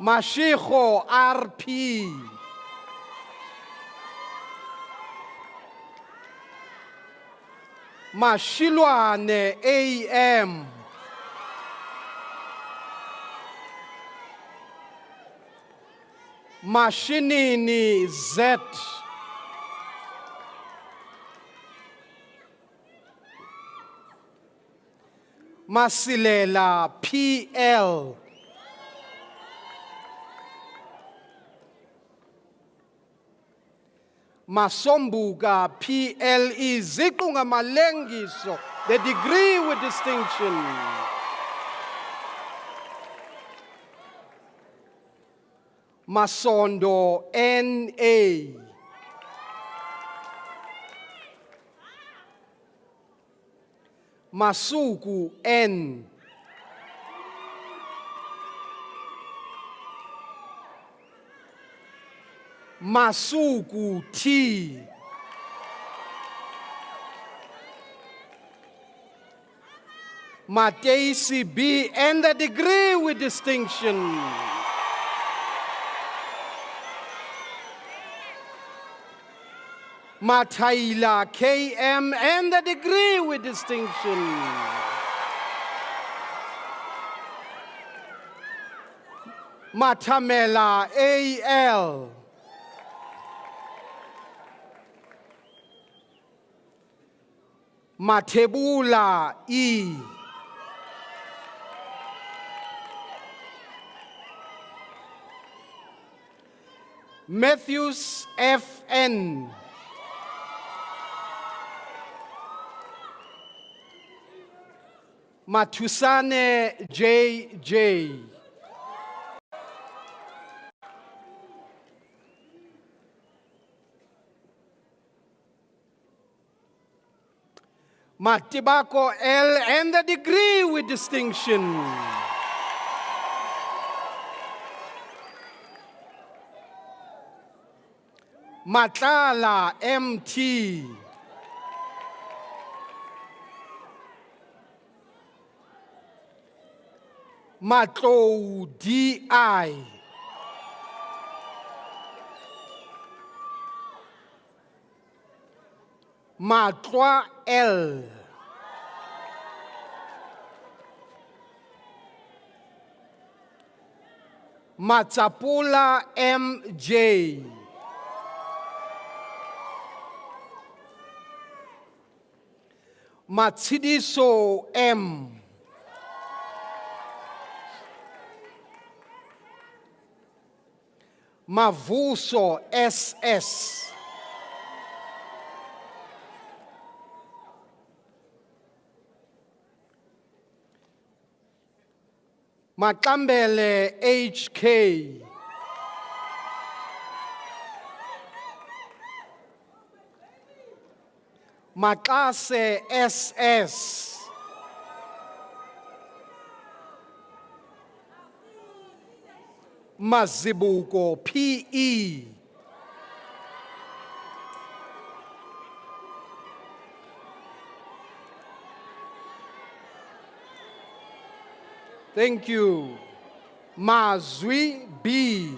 Mashicho RP. Mashilwane AM. Mashinini Z. Masilela PL. Masombuga PLE zikunga malengiso, the degree with distinction. Masondo NA. Masuku N. Masuku T. Mateisi B and the degree with distinction. Mataila KM and the degree with distinction. Matamela AL. Matebula E. Matthews FN. Matusane JJ. Matibako L and the degree with distinction. Matlala MT. Matlou DI. Matlwa L. Matsapula MJ. Matsidiso M. Mavuso SS. Makambele HK. Makase SS. Mazibuko PE. Thank you. Mazwi B.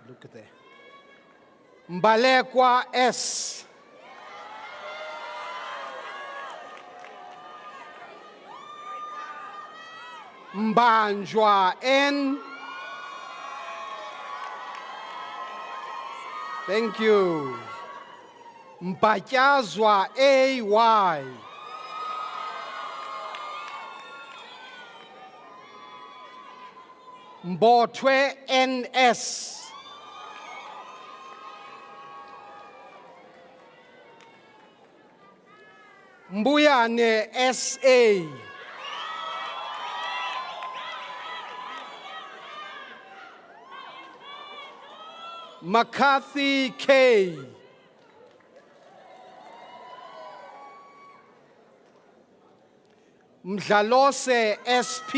Look there. Mbalekwa S. Mbanjwa N. Thank you. Mpatyazwa AY. Mbotwe NS. Mbuyane SA. McCarthy K. Mdlalose SP.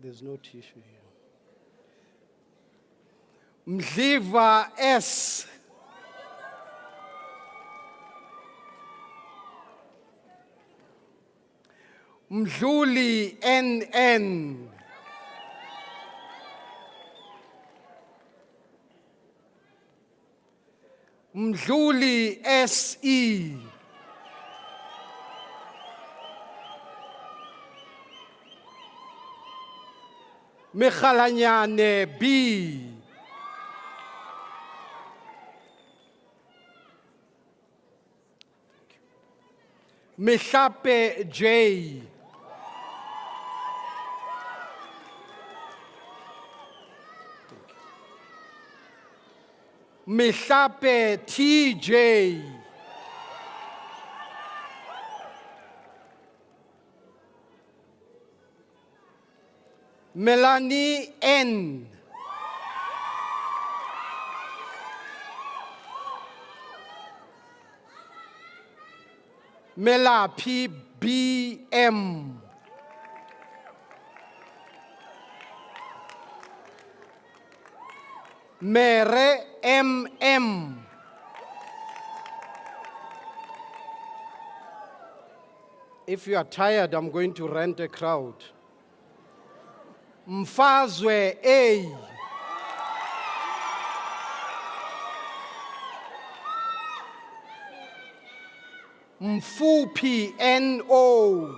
There's no tissue here. Mdliva S. Mdluli NN. Mdluli SE. Mekhalanyane B. Mihlape J. Mihlape TJ. Melanie N. Melapi BM. Mere MM. If you are tired, I'm going to rent a crowd. Mfazwe A. Mfupi NO.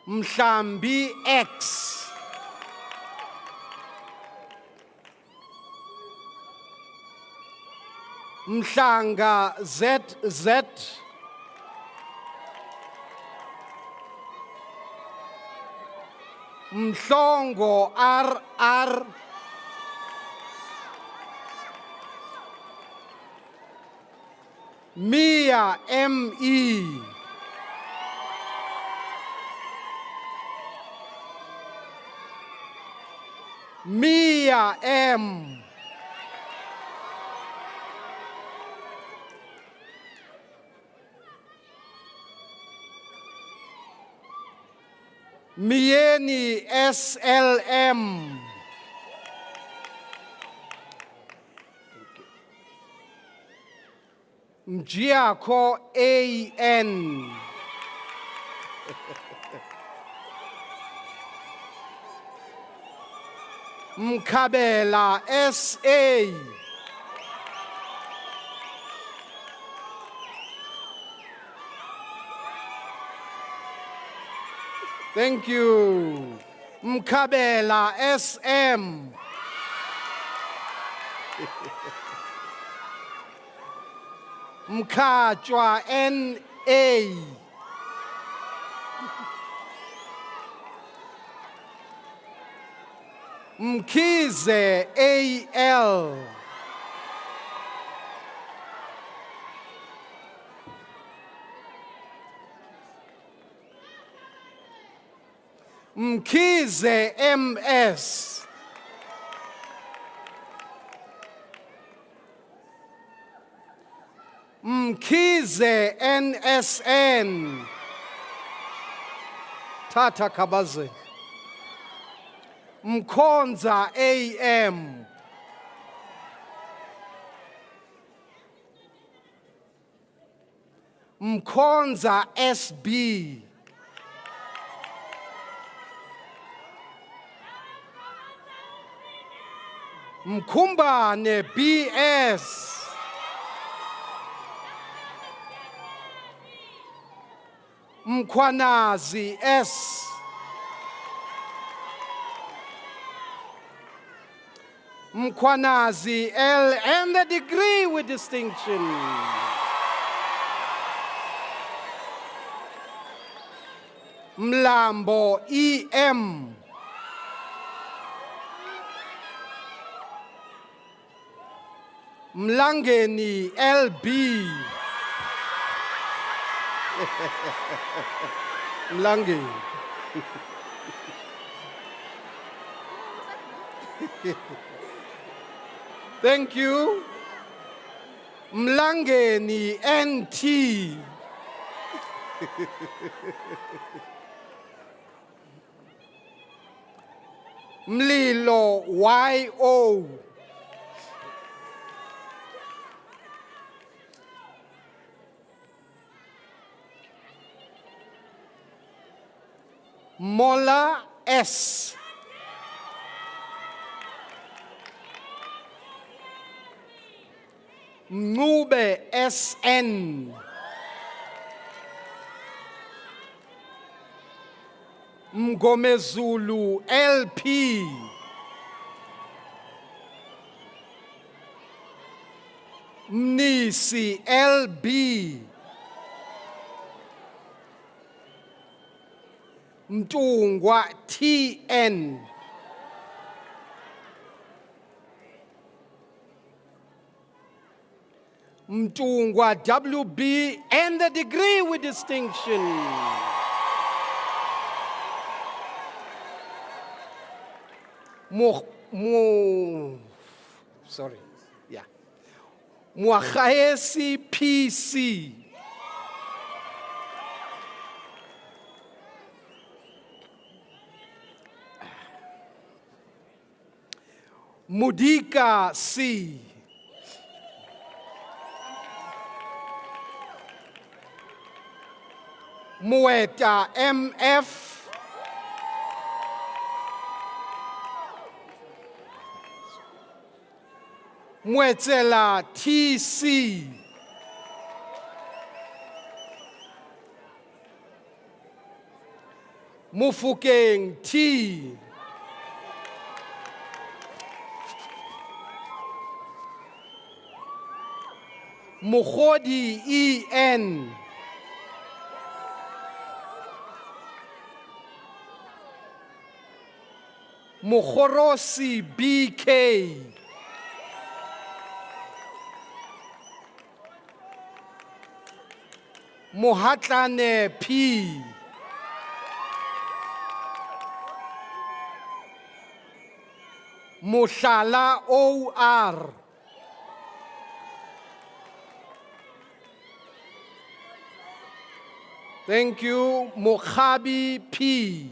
Mhlambi X. Mhlanga ZZ. Mhlongo RR. Mia ME. Mia M. Mieni SLM. Mjiako AN. Mkabela SA. Thank you. Mkabela SM. Mkajwa NA. Mkize AL. Mkize MS. Mkize NSN. Tata Kabaze. Mkonza AM. Mkonza SB. Mkumbane BS. Mkwanazi S. Mkwanazi L, and the degree with distinction. Mlambo EM. Mlangeni LB. Mlangeni. Thank you. Mlangeni NT. Mlilo YO. Mola S. Ngube SN. Mgomezulu LP. Mnisi LB. Mtungwa TN. Mtungwa WB, and the degree with distinction. Mwakhaesi PC. Mudika C. Mueta MF. Mwetela TC. Mufukeng T. Mukhodi EN. Mukhorosi BK. Mohatlane P. Mushala OR. Thank you. Mokhabi P.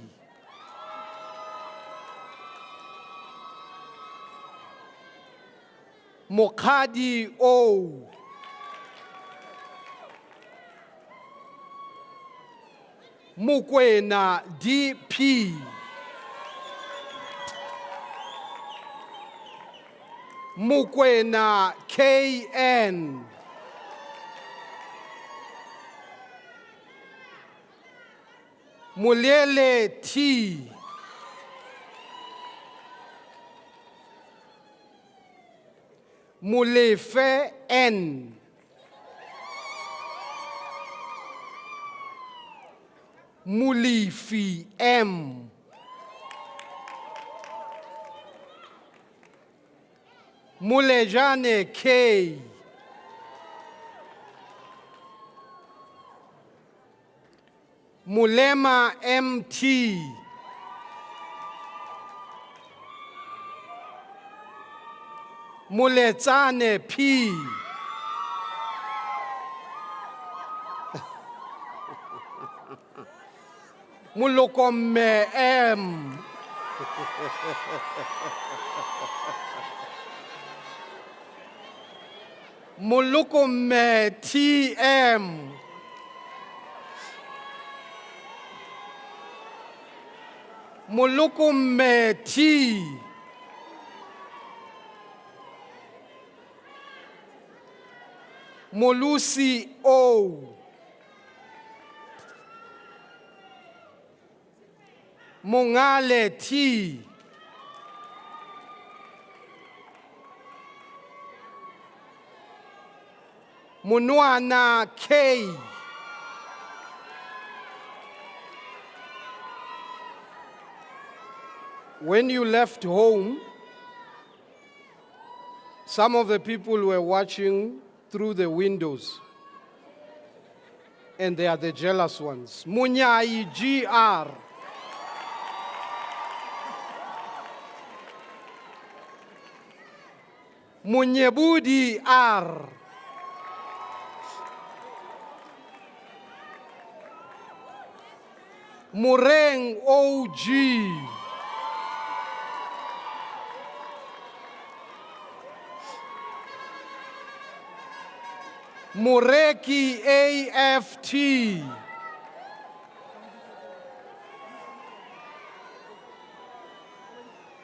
Mokhadi O. Mukwena DP. Mukwena KN. Mulele T. Mulefe N. Mulifi M. Mulejane K. Mulema MT. Muletsane P. Mulokome M. Mulokome TM. Mulokome T. Molusi O. Mongale T. Munwana K. When you left home, some of the people were watching through the windows, and they are the jealous ones. Munyai GR. Munyebudi R. Mureng OG. Mureki AFT.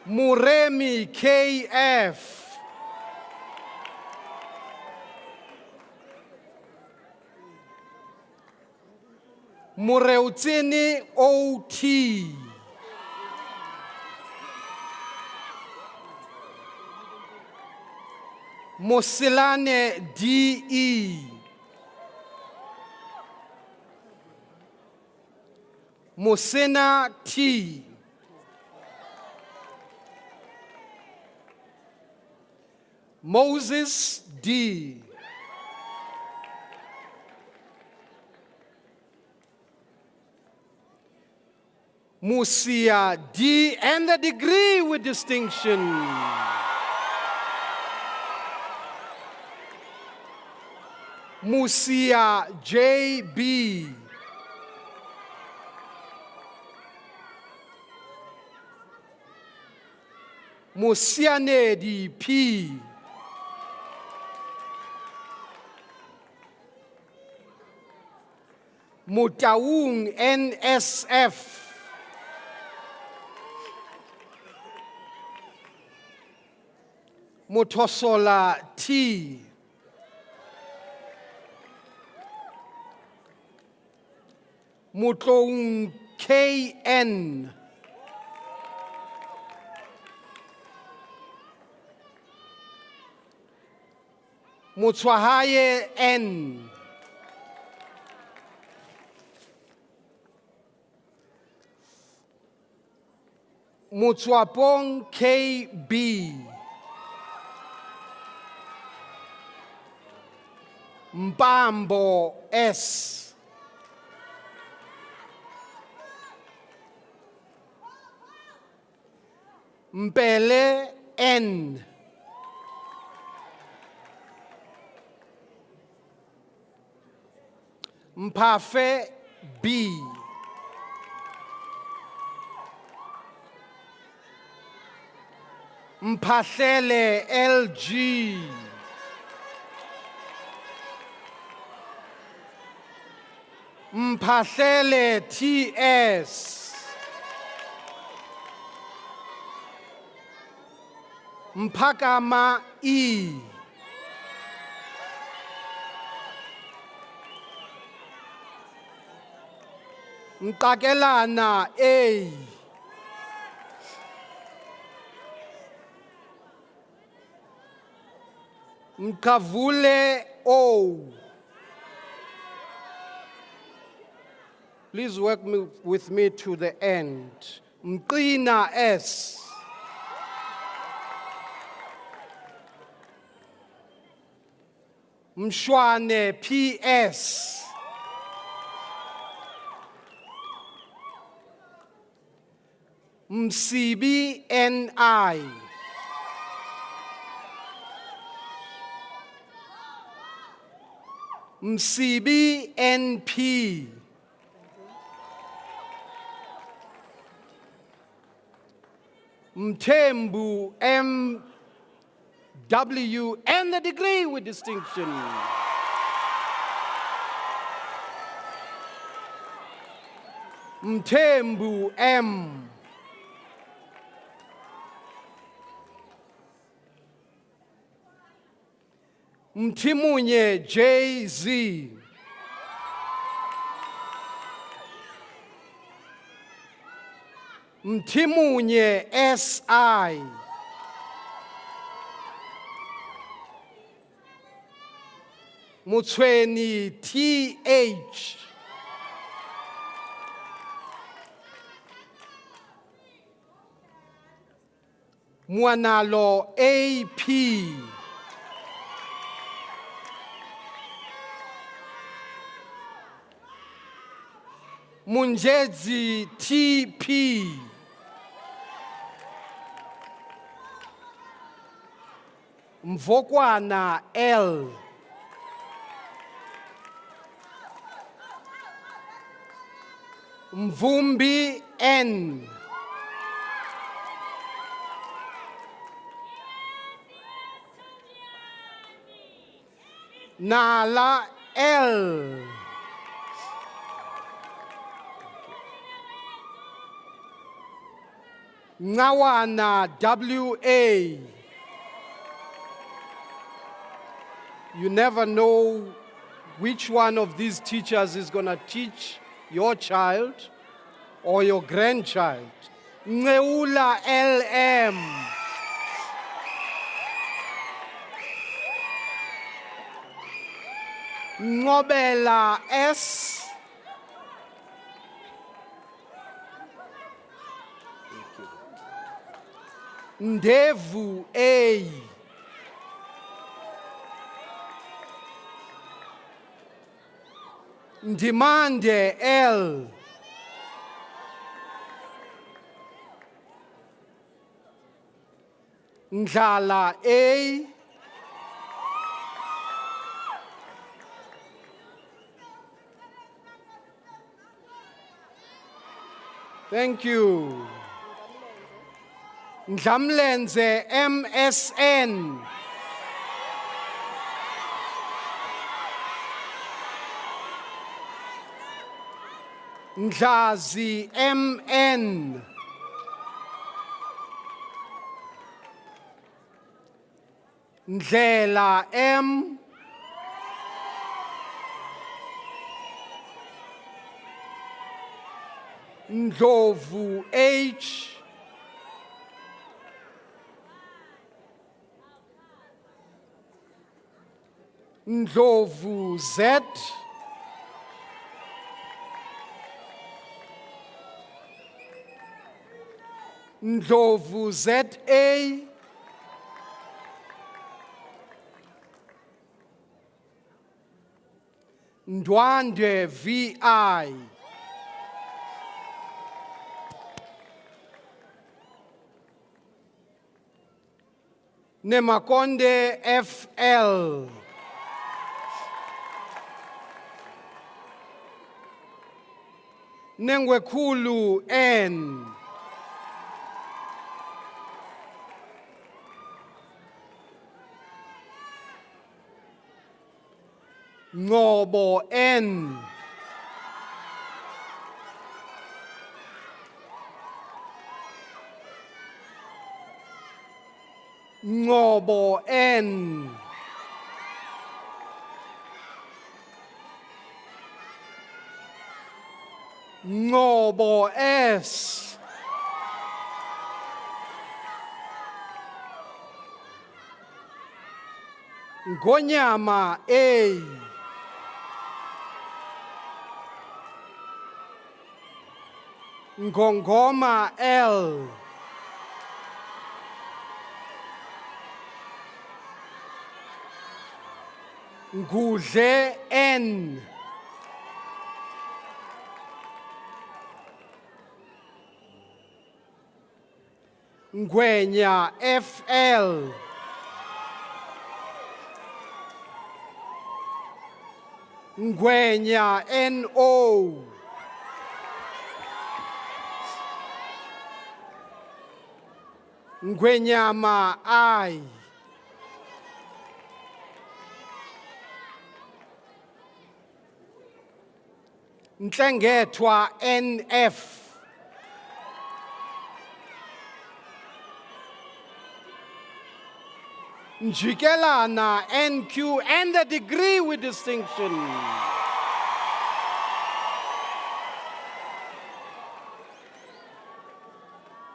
Muremi KF. Mureutsini OT. Mosilane DE. Mosena T. Moses D. Musia D, and the degree with distinction. Musia JB. Musianedi P. Mutaung NSF. Motosola T. Mutong KN. Mutswahaye N. Mutswapong KB. Mbambo S. Mbele N. Mpafe B. Mpahlele LG. Mpahlele TS. Mphakama E. Mqakelana A. Mkavule O. Please work with me to the end. Mqina S. Mshwane PS. Msibi NI. Msibi NP. Mthembu MW and the degree with distinction. Mthembu M. Mtimunye JZ. Mtimunye SI. Mutsweni TH. Mwanalo AP. Munjezi TP. Mvokwana L. Mvumbi N. Nala L. Ngawana WA. You never know which one of these teachers is going to teach your child or your grandchild. Ngeula LM. Ngobela S. Ndevu A. Ndimande L. Ndlala A. Thank you. Ndlamlenze MSN. Ndlazi MN. Ndlela M. Ndlovu H. Ndlovu Z. Ndlovu ZA. Ndwande VI. Nemakonde FL. Nengwekhulu N. Ngobo N. Ngobo N. Ngobo S. Ngonyama A. Ngongoma L. Ngudle N. Ngwenya FL. Ngwenya NO. Ngwenyama I. Nhlengethwa NF. Njikelana NQ and the degree with distinction.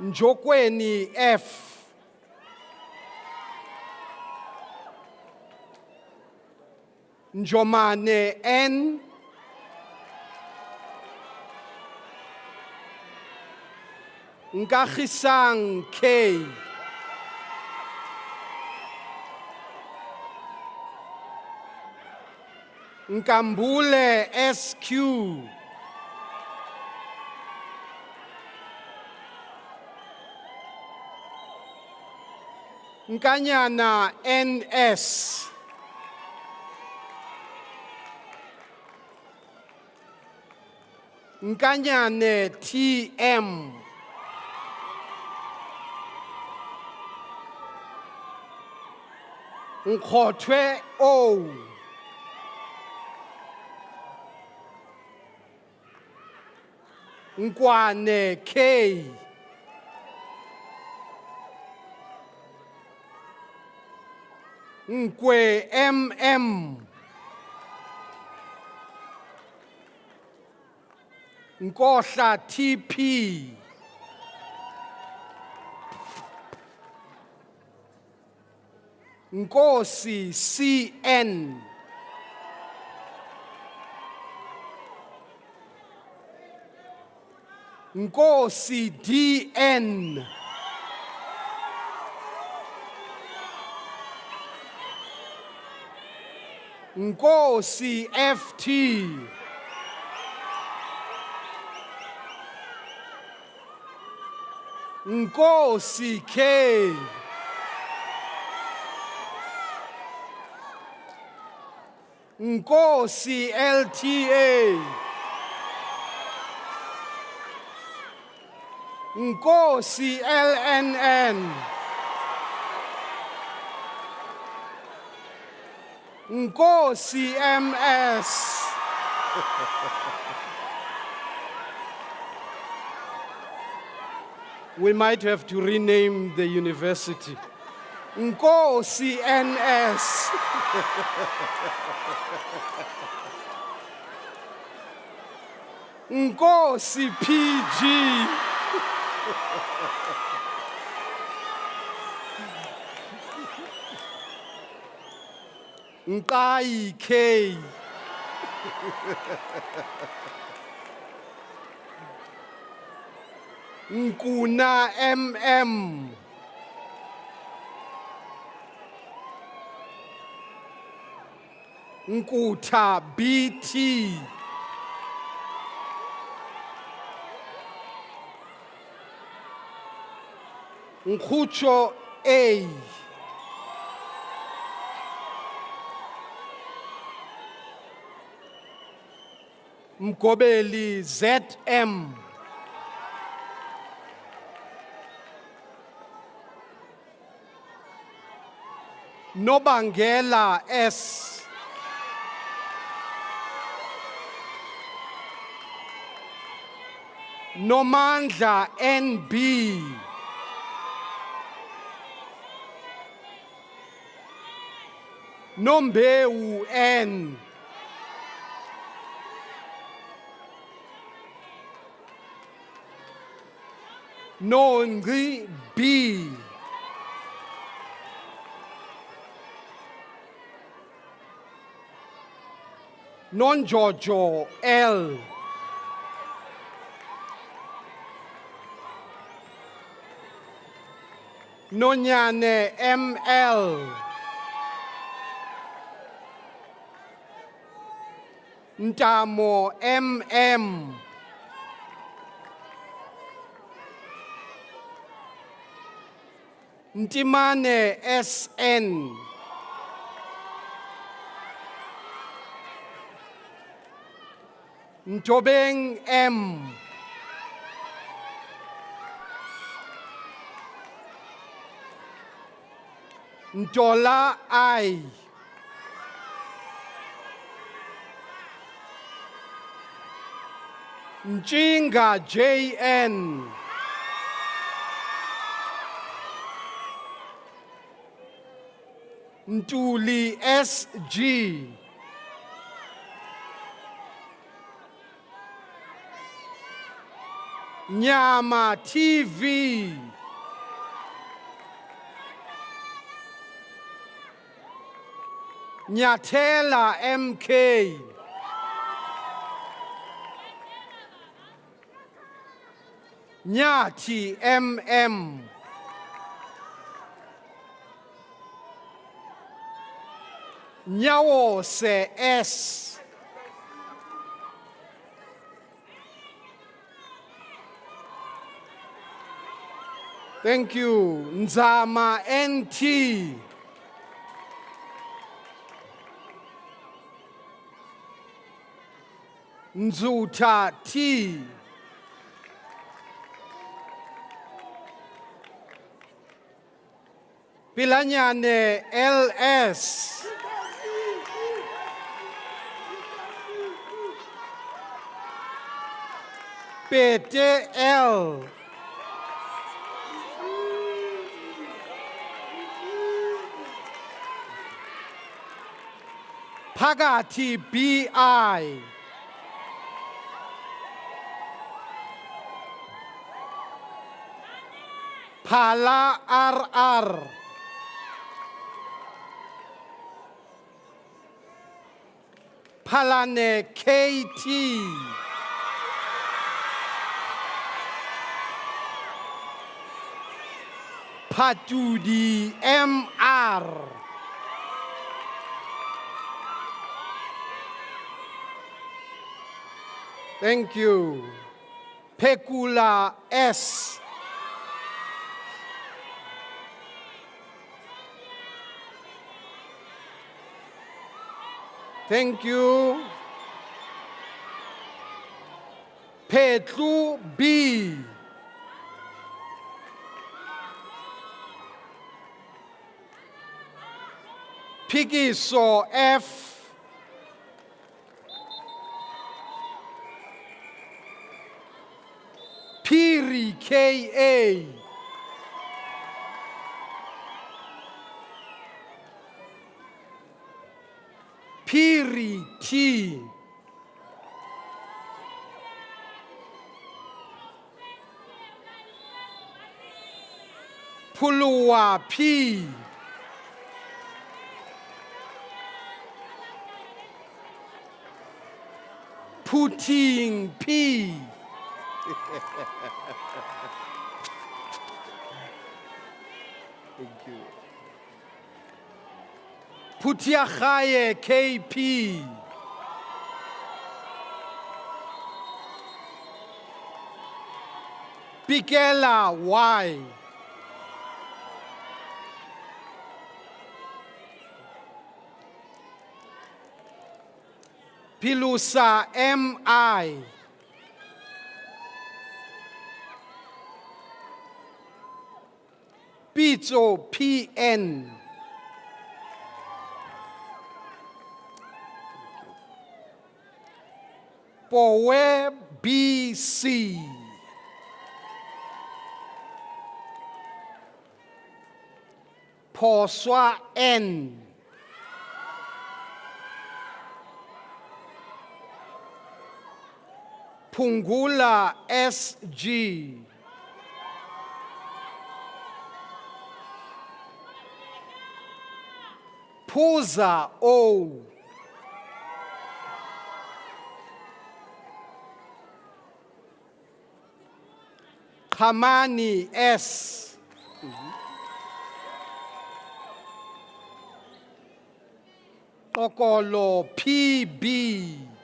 Njokweni F. Njomane N. Nkagisang K. Nkambule SQ. Nkanyana NS. Nkanyane TM. Nkhothwe O. Nkwane K. Nkwe MM. Nkohla TP. Nkosi CN. Nkosi DN. Nkosi FT. Nkosi K. Nkosi LTA. Nkosi LNN. Nkosi MS. We might have to rename the university. Nkosi NS. Nkosi PG. Nkai K. Nkuna MM. Nkutha BT. Nkhucho A. Mgobeli ZM. Nobangela S. Nomandla NB. Nombeu N. Nongri B. Non-Jojo L. Nonyane ML. Ntamo MM. Ntimane SN. Ntobeng M. Ntola I. Njinga JN. Ntuli SG. Nyama TV. Nyatela MK. Nyati MM. Nyawose S. Thank you. Nzama NT. Nzuta T. Pilanyane LS. Pete L. Pagati BI. Pala RR. Palane KT. Patudi MR. Thank you. Pekula S. Thank you. Petlu B. Pigiso F. Piri KA. Piri T. Pulua P. Puting P. Thank you. Putiachaye KP. Pikela Y. Pilusa MI. Pizzo PN. Powe BC. Poswa N. Pungula SG. Phuza O. Khamani S. Tokolo PB.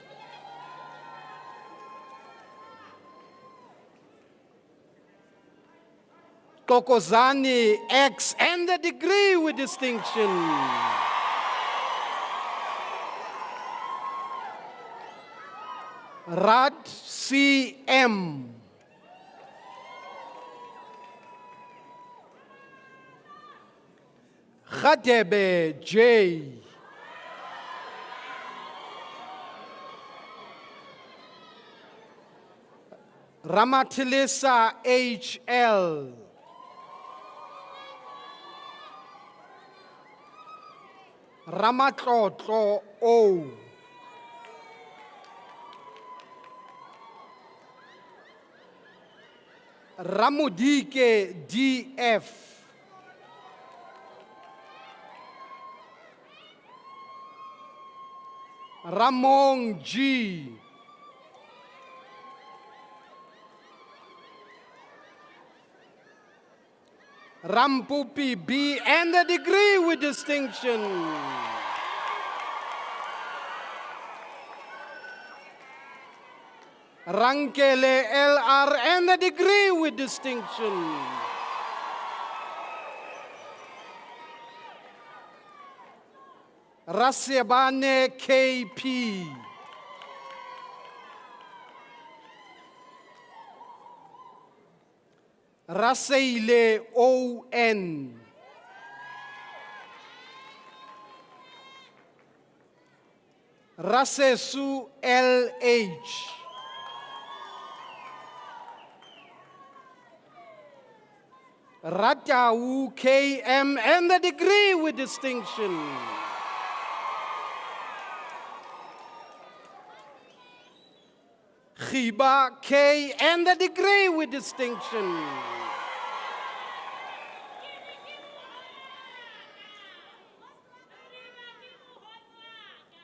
Tokozani X and the degree with distinction. Rad CM. Khadebe J. Ramatilisa HL. Ramatlotlo O. Ramudike DF. Ramong G. Rampupi B and the degree with distinction. Rankele LR and the degree with distinction. Rasyabane KP. Raseile ON. Rasesu LH. Ratau KM and the degree with distinction. Khiba K and the degree with distinction.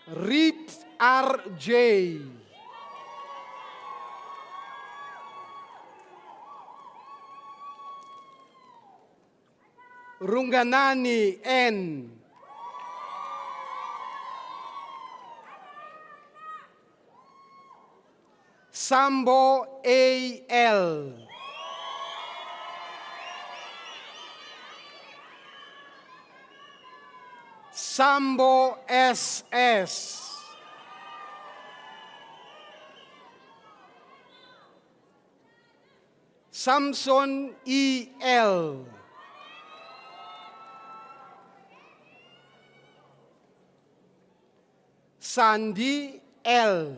Reed RJ. Runganani N. Sambo AL. Sambo SS. Samson EL. Sandy L.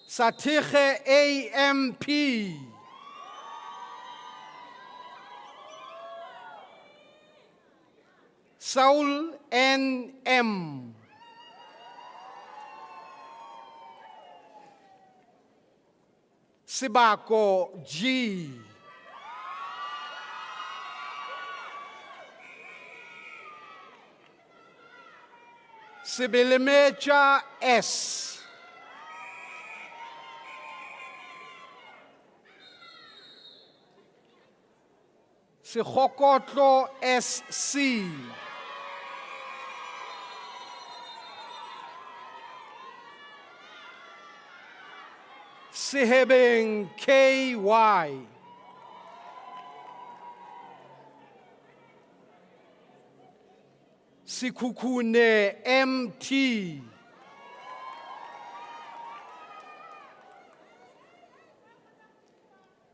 Satiche AMP. Saul NM. Sibako G. Sibilimecha S. Sikhokotlo SC. Sihebeng KY. Sikukune MT.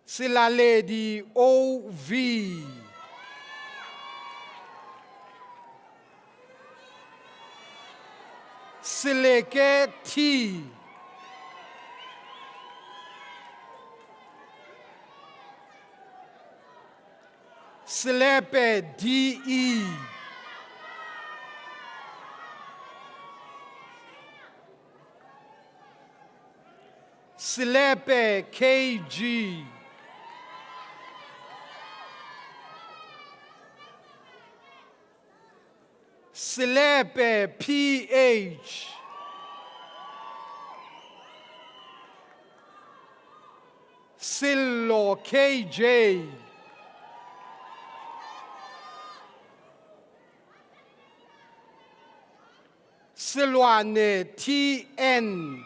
Silaledi OV. Sileke T. Silepe DE. Silepe KG. Silepe PH. Sillo KJ. Silwane TN.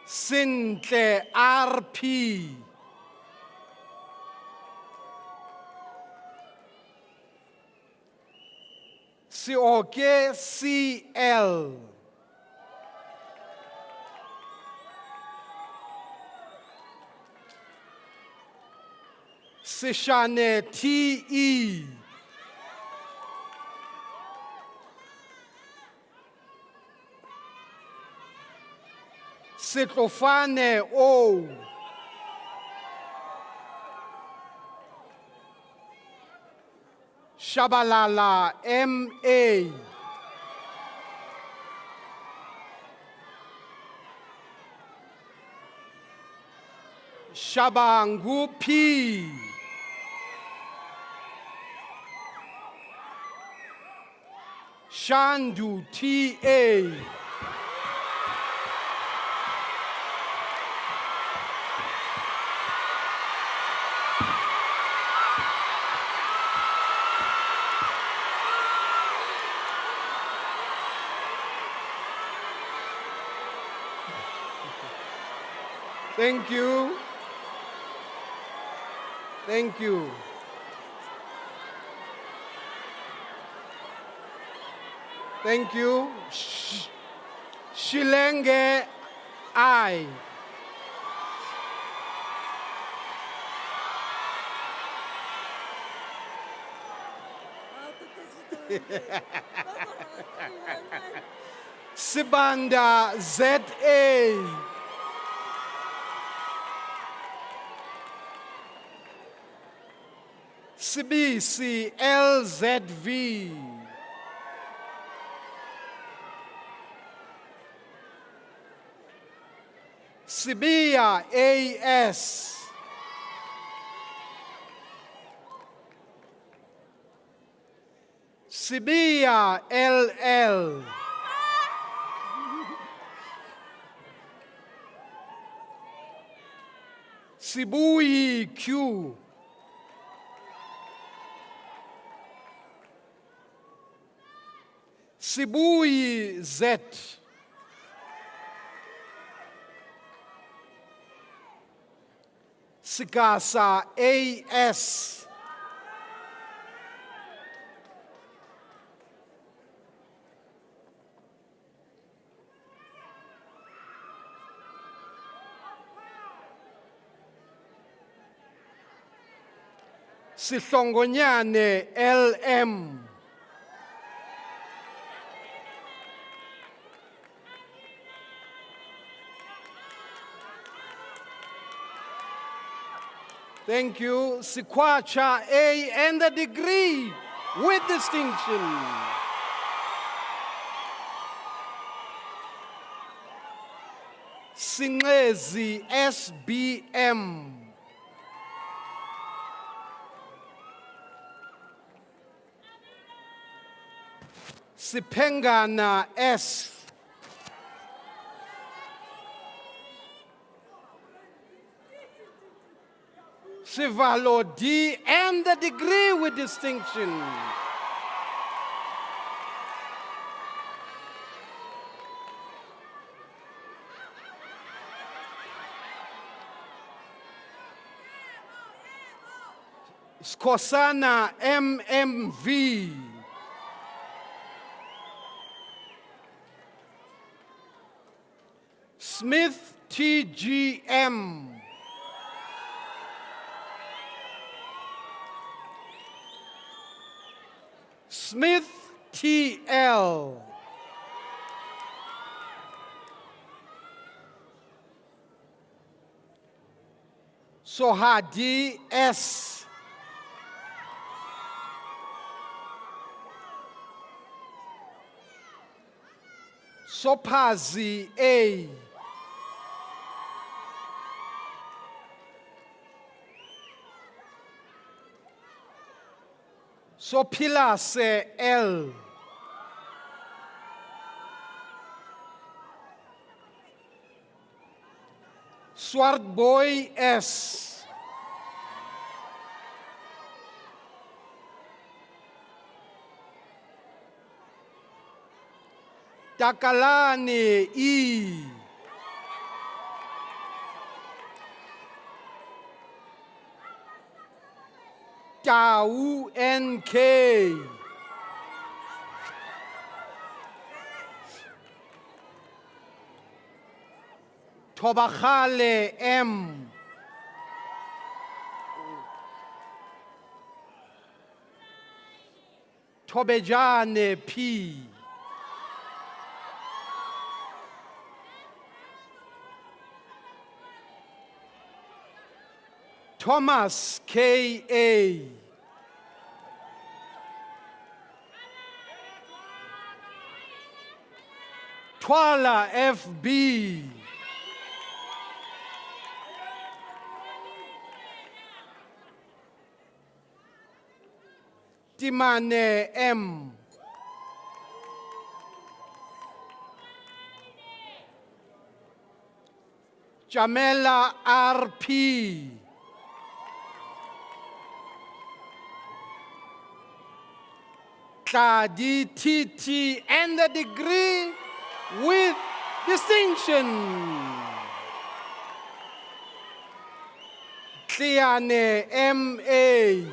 Sintle RP. Sioke CL. Sishane TE. Sitlofane O. Shabalala MA. Shabangu P. Shandu TA. Thank you. Thank you. Thank you. Shilenge I. Sibanda ZA. Sibisi LZV. Sibia AS. Sibia LL. Sibui Q. Sibui Z. Sikasa AS. Sihlongonyane LM. Thank you. Sikwacha A and the degree with distinction. Singlezi SBM. Sipengana S. Sivalo D and the degree with distinction. Skosana MMV. Smith TGM. Smith TL. Sohadi S. Sophazi A. Sophilase L. Swartboy S. Takalani E. Tau NK. Tobachale M. Tobejane P. Thomas K.A. Twala F.B. Timane M. Jamela R.P. Tladi TT and the degree with distinction. Tliane M.A.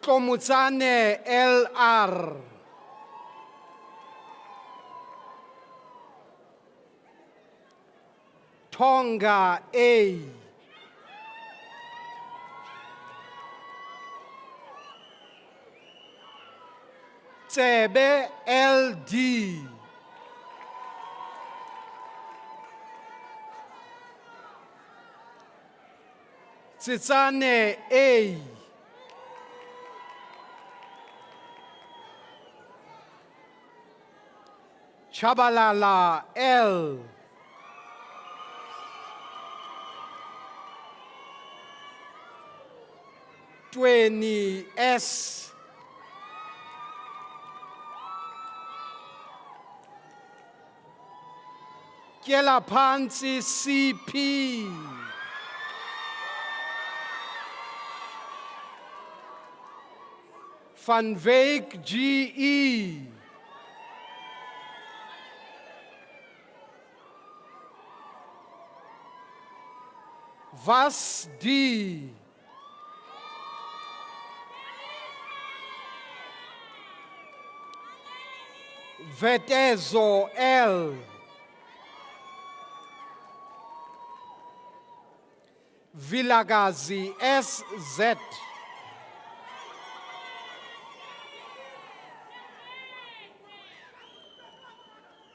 Tlomutsane L.R. Tonga A. Tsebe LD. Tsitsane A. Chabalala L. Tweni S. Kielaphansi CP. Van Wyk GE. Vas D. Vetezo L. Vilagazi SZ.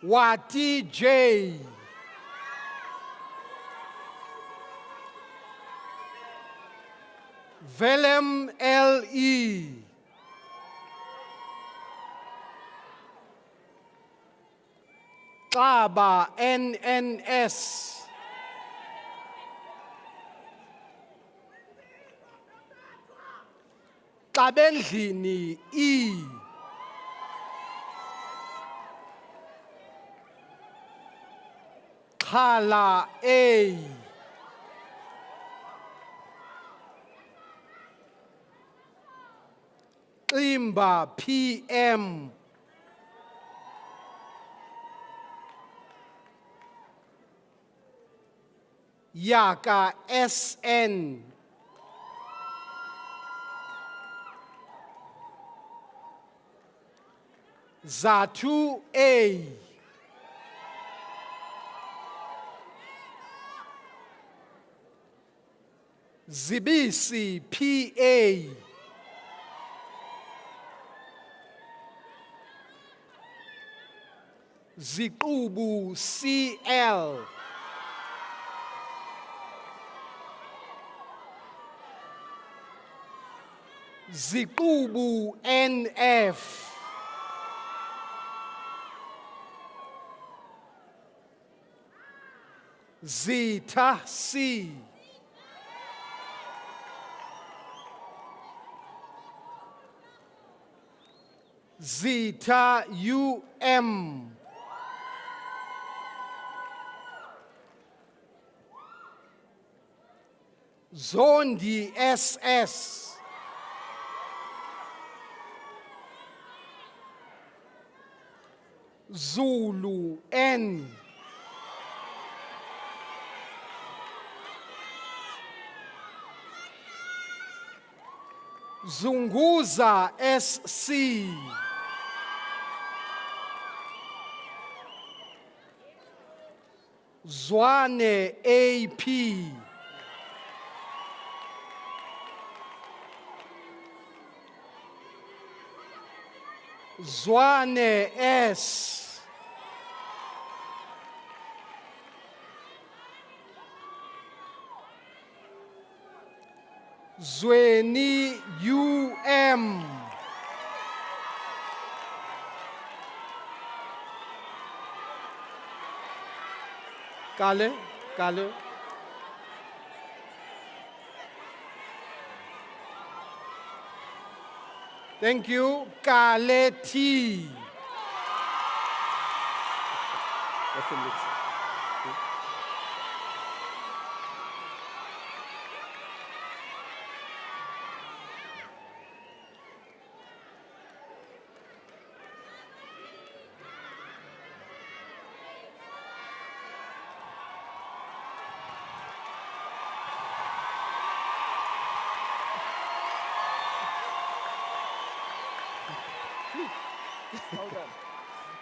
Wati J. Velem LE. Xaba NNS. Xabendlini E. Xhala A. Ximba PM. Yaka SN. Zatu A. Zibisi PA. Zikubu CL. Zikubu NF. Zita C. Zita UM. Zondi SS. Zulu N. Zunguza SC. Zwane AP. Zwane S. Zweni UM. Kale, Kale. Thank you. Kale T.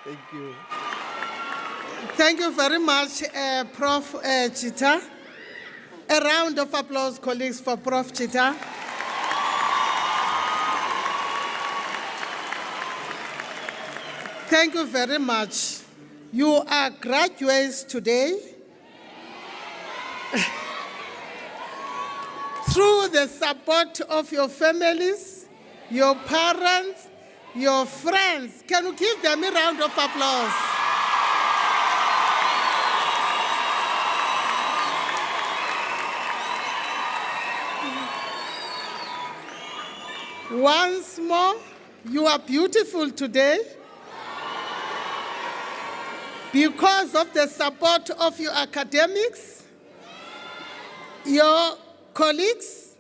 Thank you. Thank you very much, Prof. Chita. A round of applause, colleagues, for Prof. Chita. Thank you very much. You are graduates today. Through the support of your families, your parents, your friends. Can you give them a round of applause? Once more, you are beautiful today because of the support of your academics, your colleagues,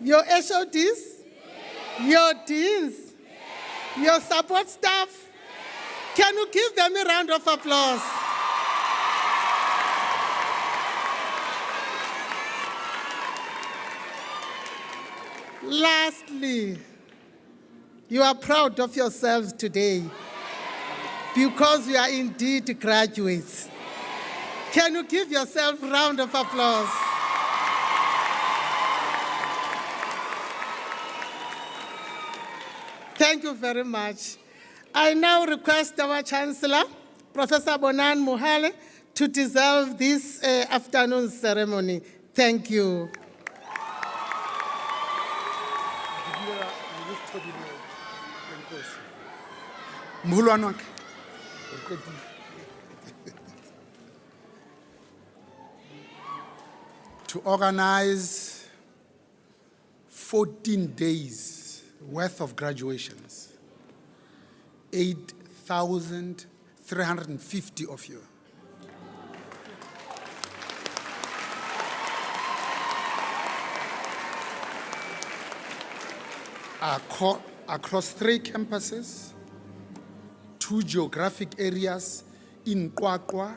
your HODs, your deans, your support staff. Can you give them a round of applause? Lastly, you are proud of yourselves today because you are indeed graduates. Can you give yourself a round of applause? Thank you very much. I now request our Chancellor, Professor Bonan Mohale, to dissolve this afternoon ceremony. Thank you. To organize 14 days worth of graduations, 8,350 of you. Across 3 campuses, 2 geographic areas in Kwakwa,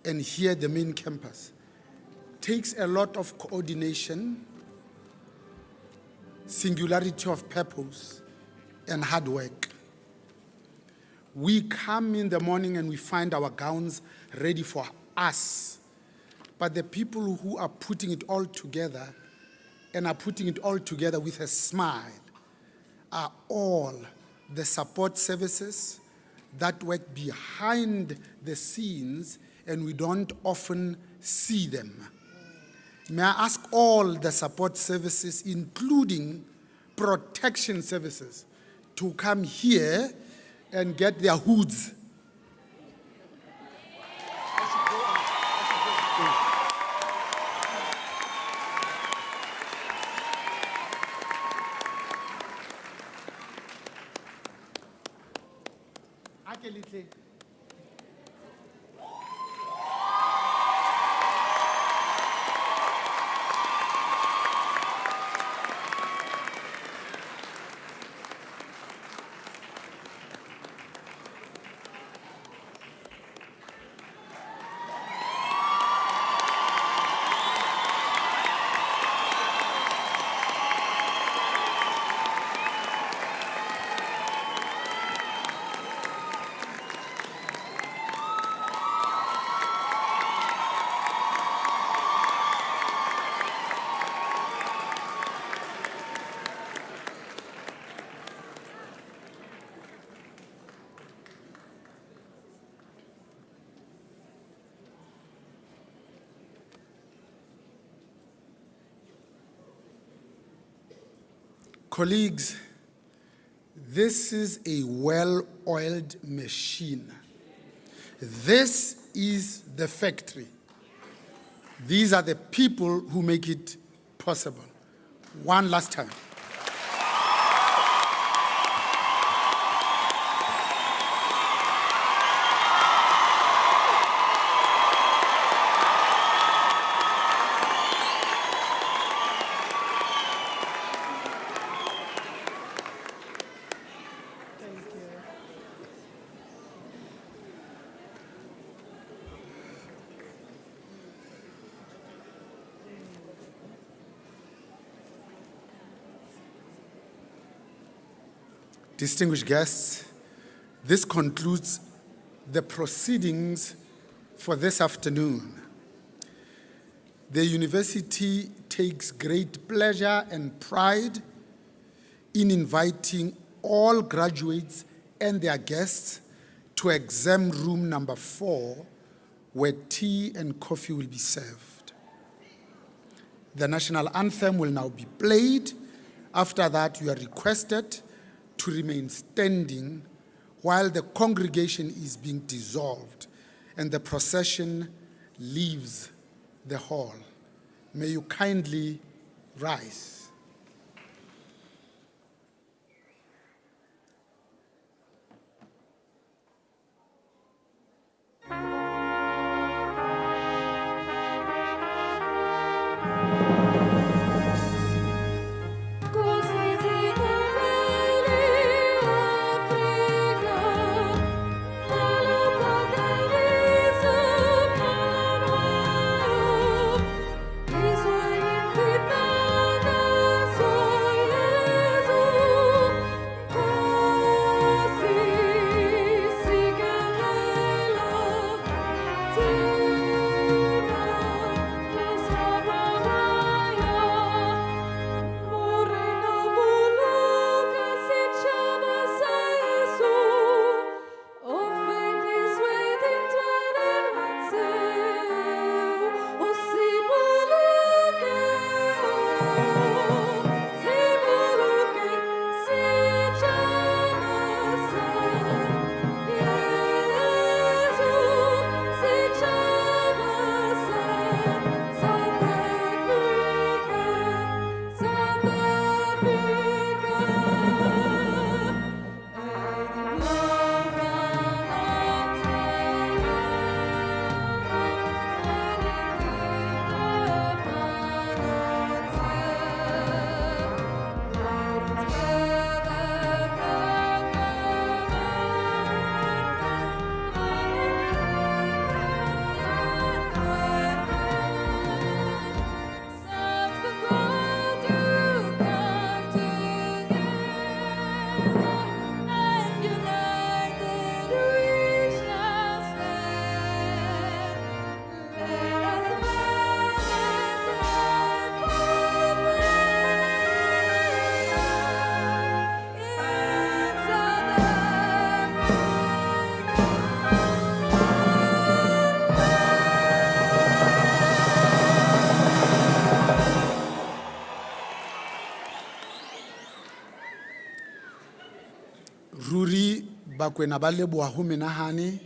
and here the main campus. Takes a lot of coordination, singularity of purpose, and hard work. We come in the morning and we find our gowns ready for us, but the people who are putting it all together and are putting it all together with a smile are all the support services that work behind the scenes and we don't often see them. may I ask all the support services, including protection services, to come here and get their hoods. Colleagues, this is a well-oiled machine. This is the factory. These are the people who make it possible. One last time. Distinguished guests, this concludes the proceedings for this afternoon. The university takes great pleasure and pride in inviting all graduates and their guests to exam room number 4, where tea and coffee will be served. The national anthem will now be played. After that, you are requested to remain standing while the congregation is being dissolved and the procession leaves the hall. May you kindly rise. Israel, Bakwena ba leboha ho menahane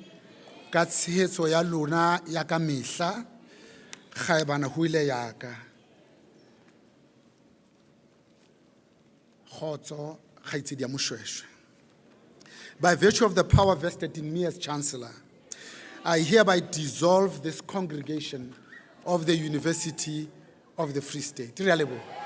ka tshehetso ya lona ya ka mehla kgaebana ho ile ya ka. Kgotso kgaitsedi ya Moshweshwe. By virtue of the power vested in me as Chancellor, I hereby dissolve this congregation of the University of the Free State. Re a leboha.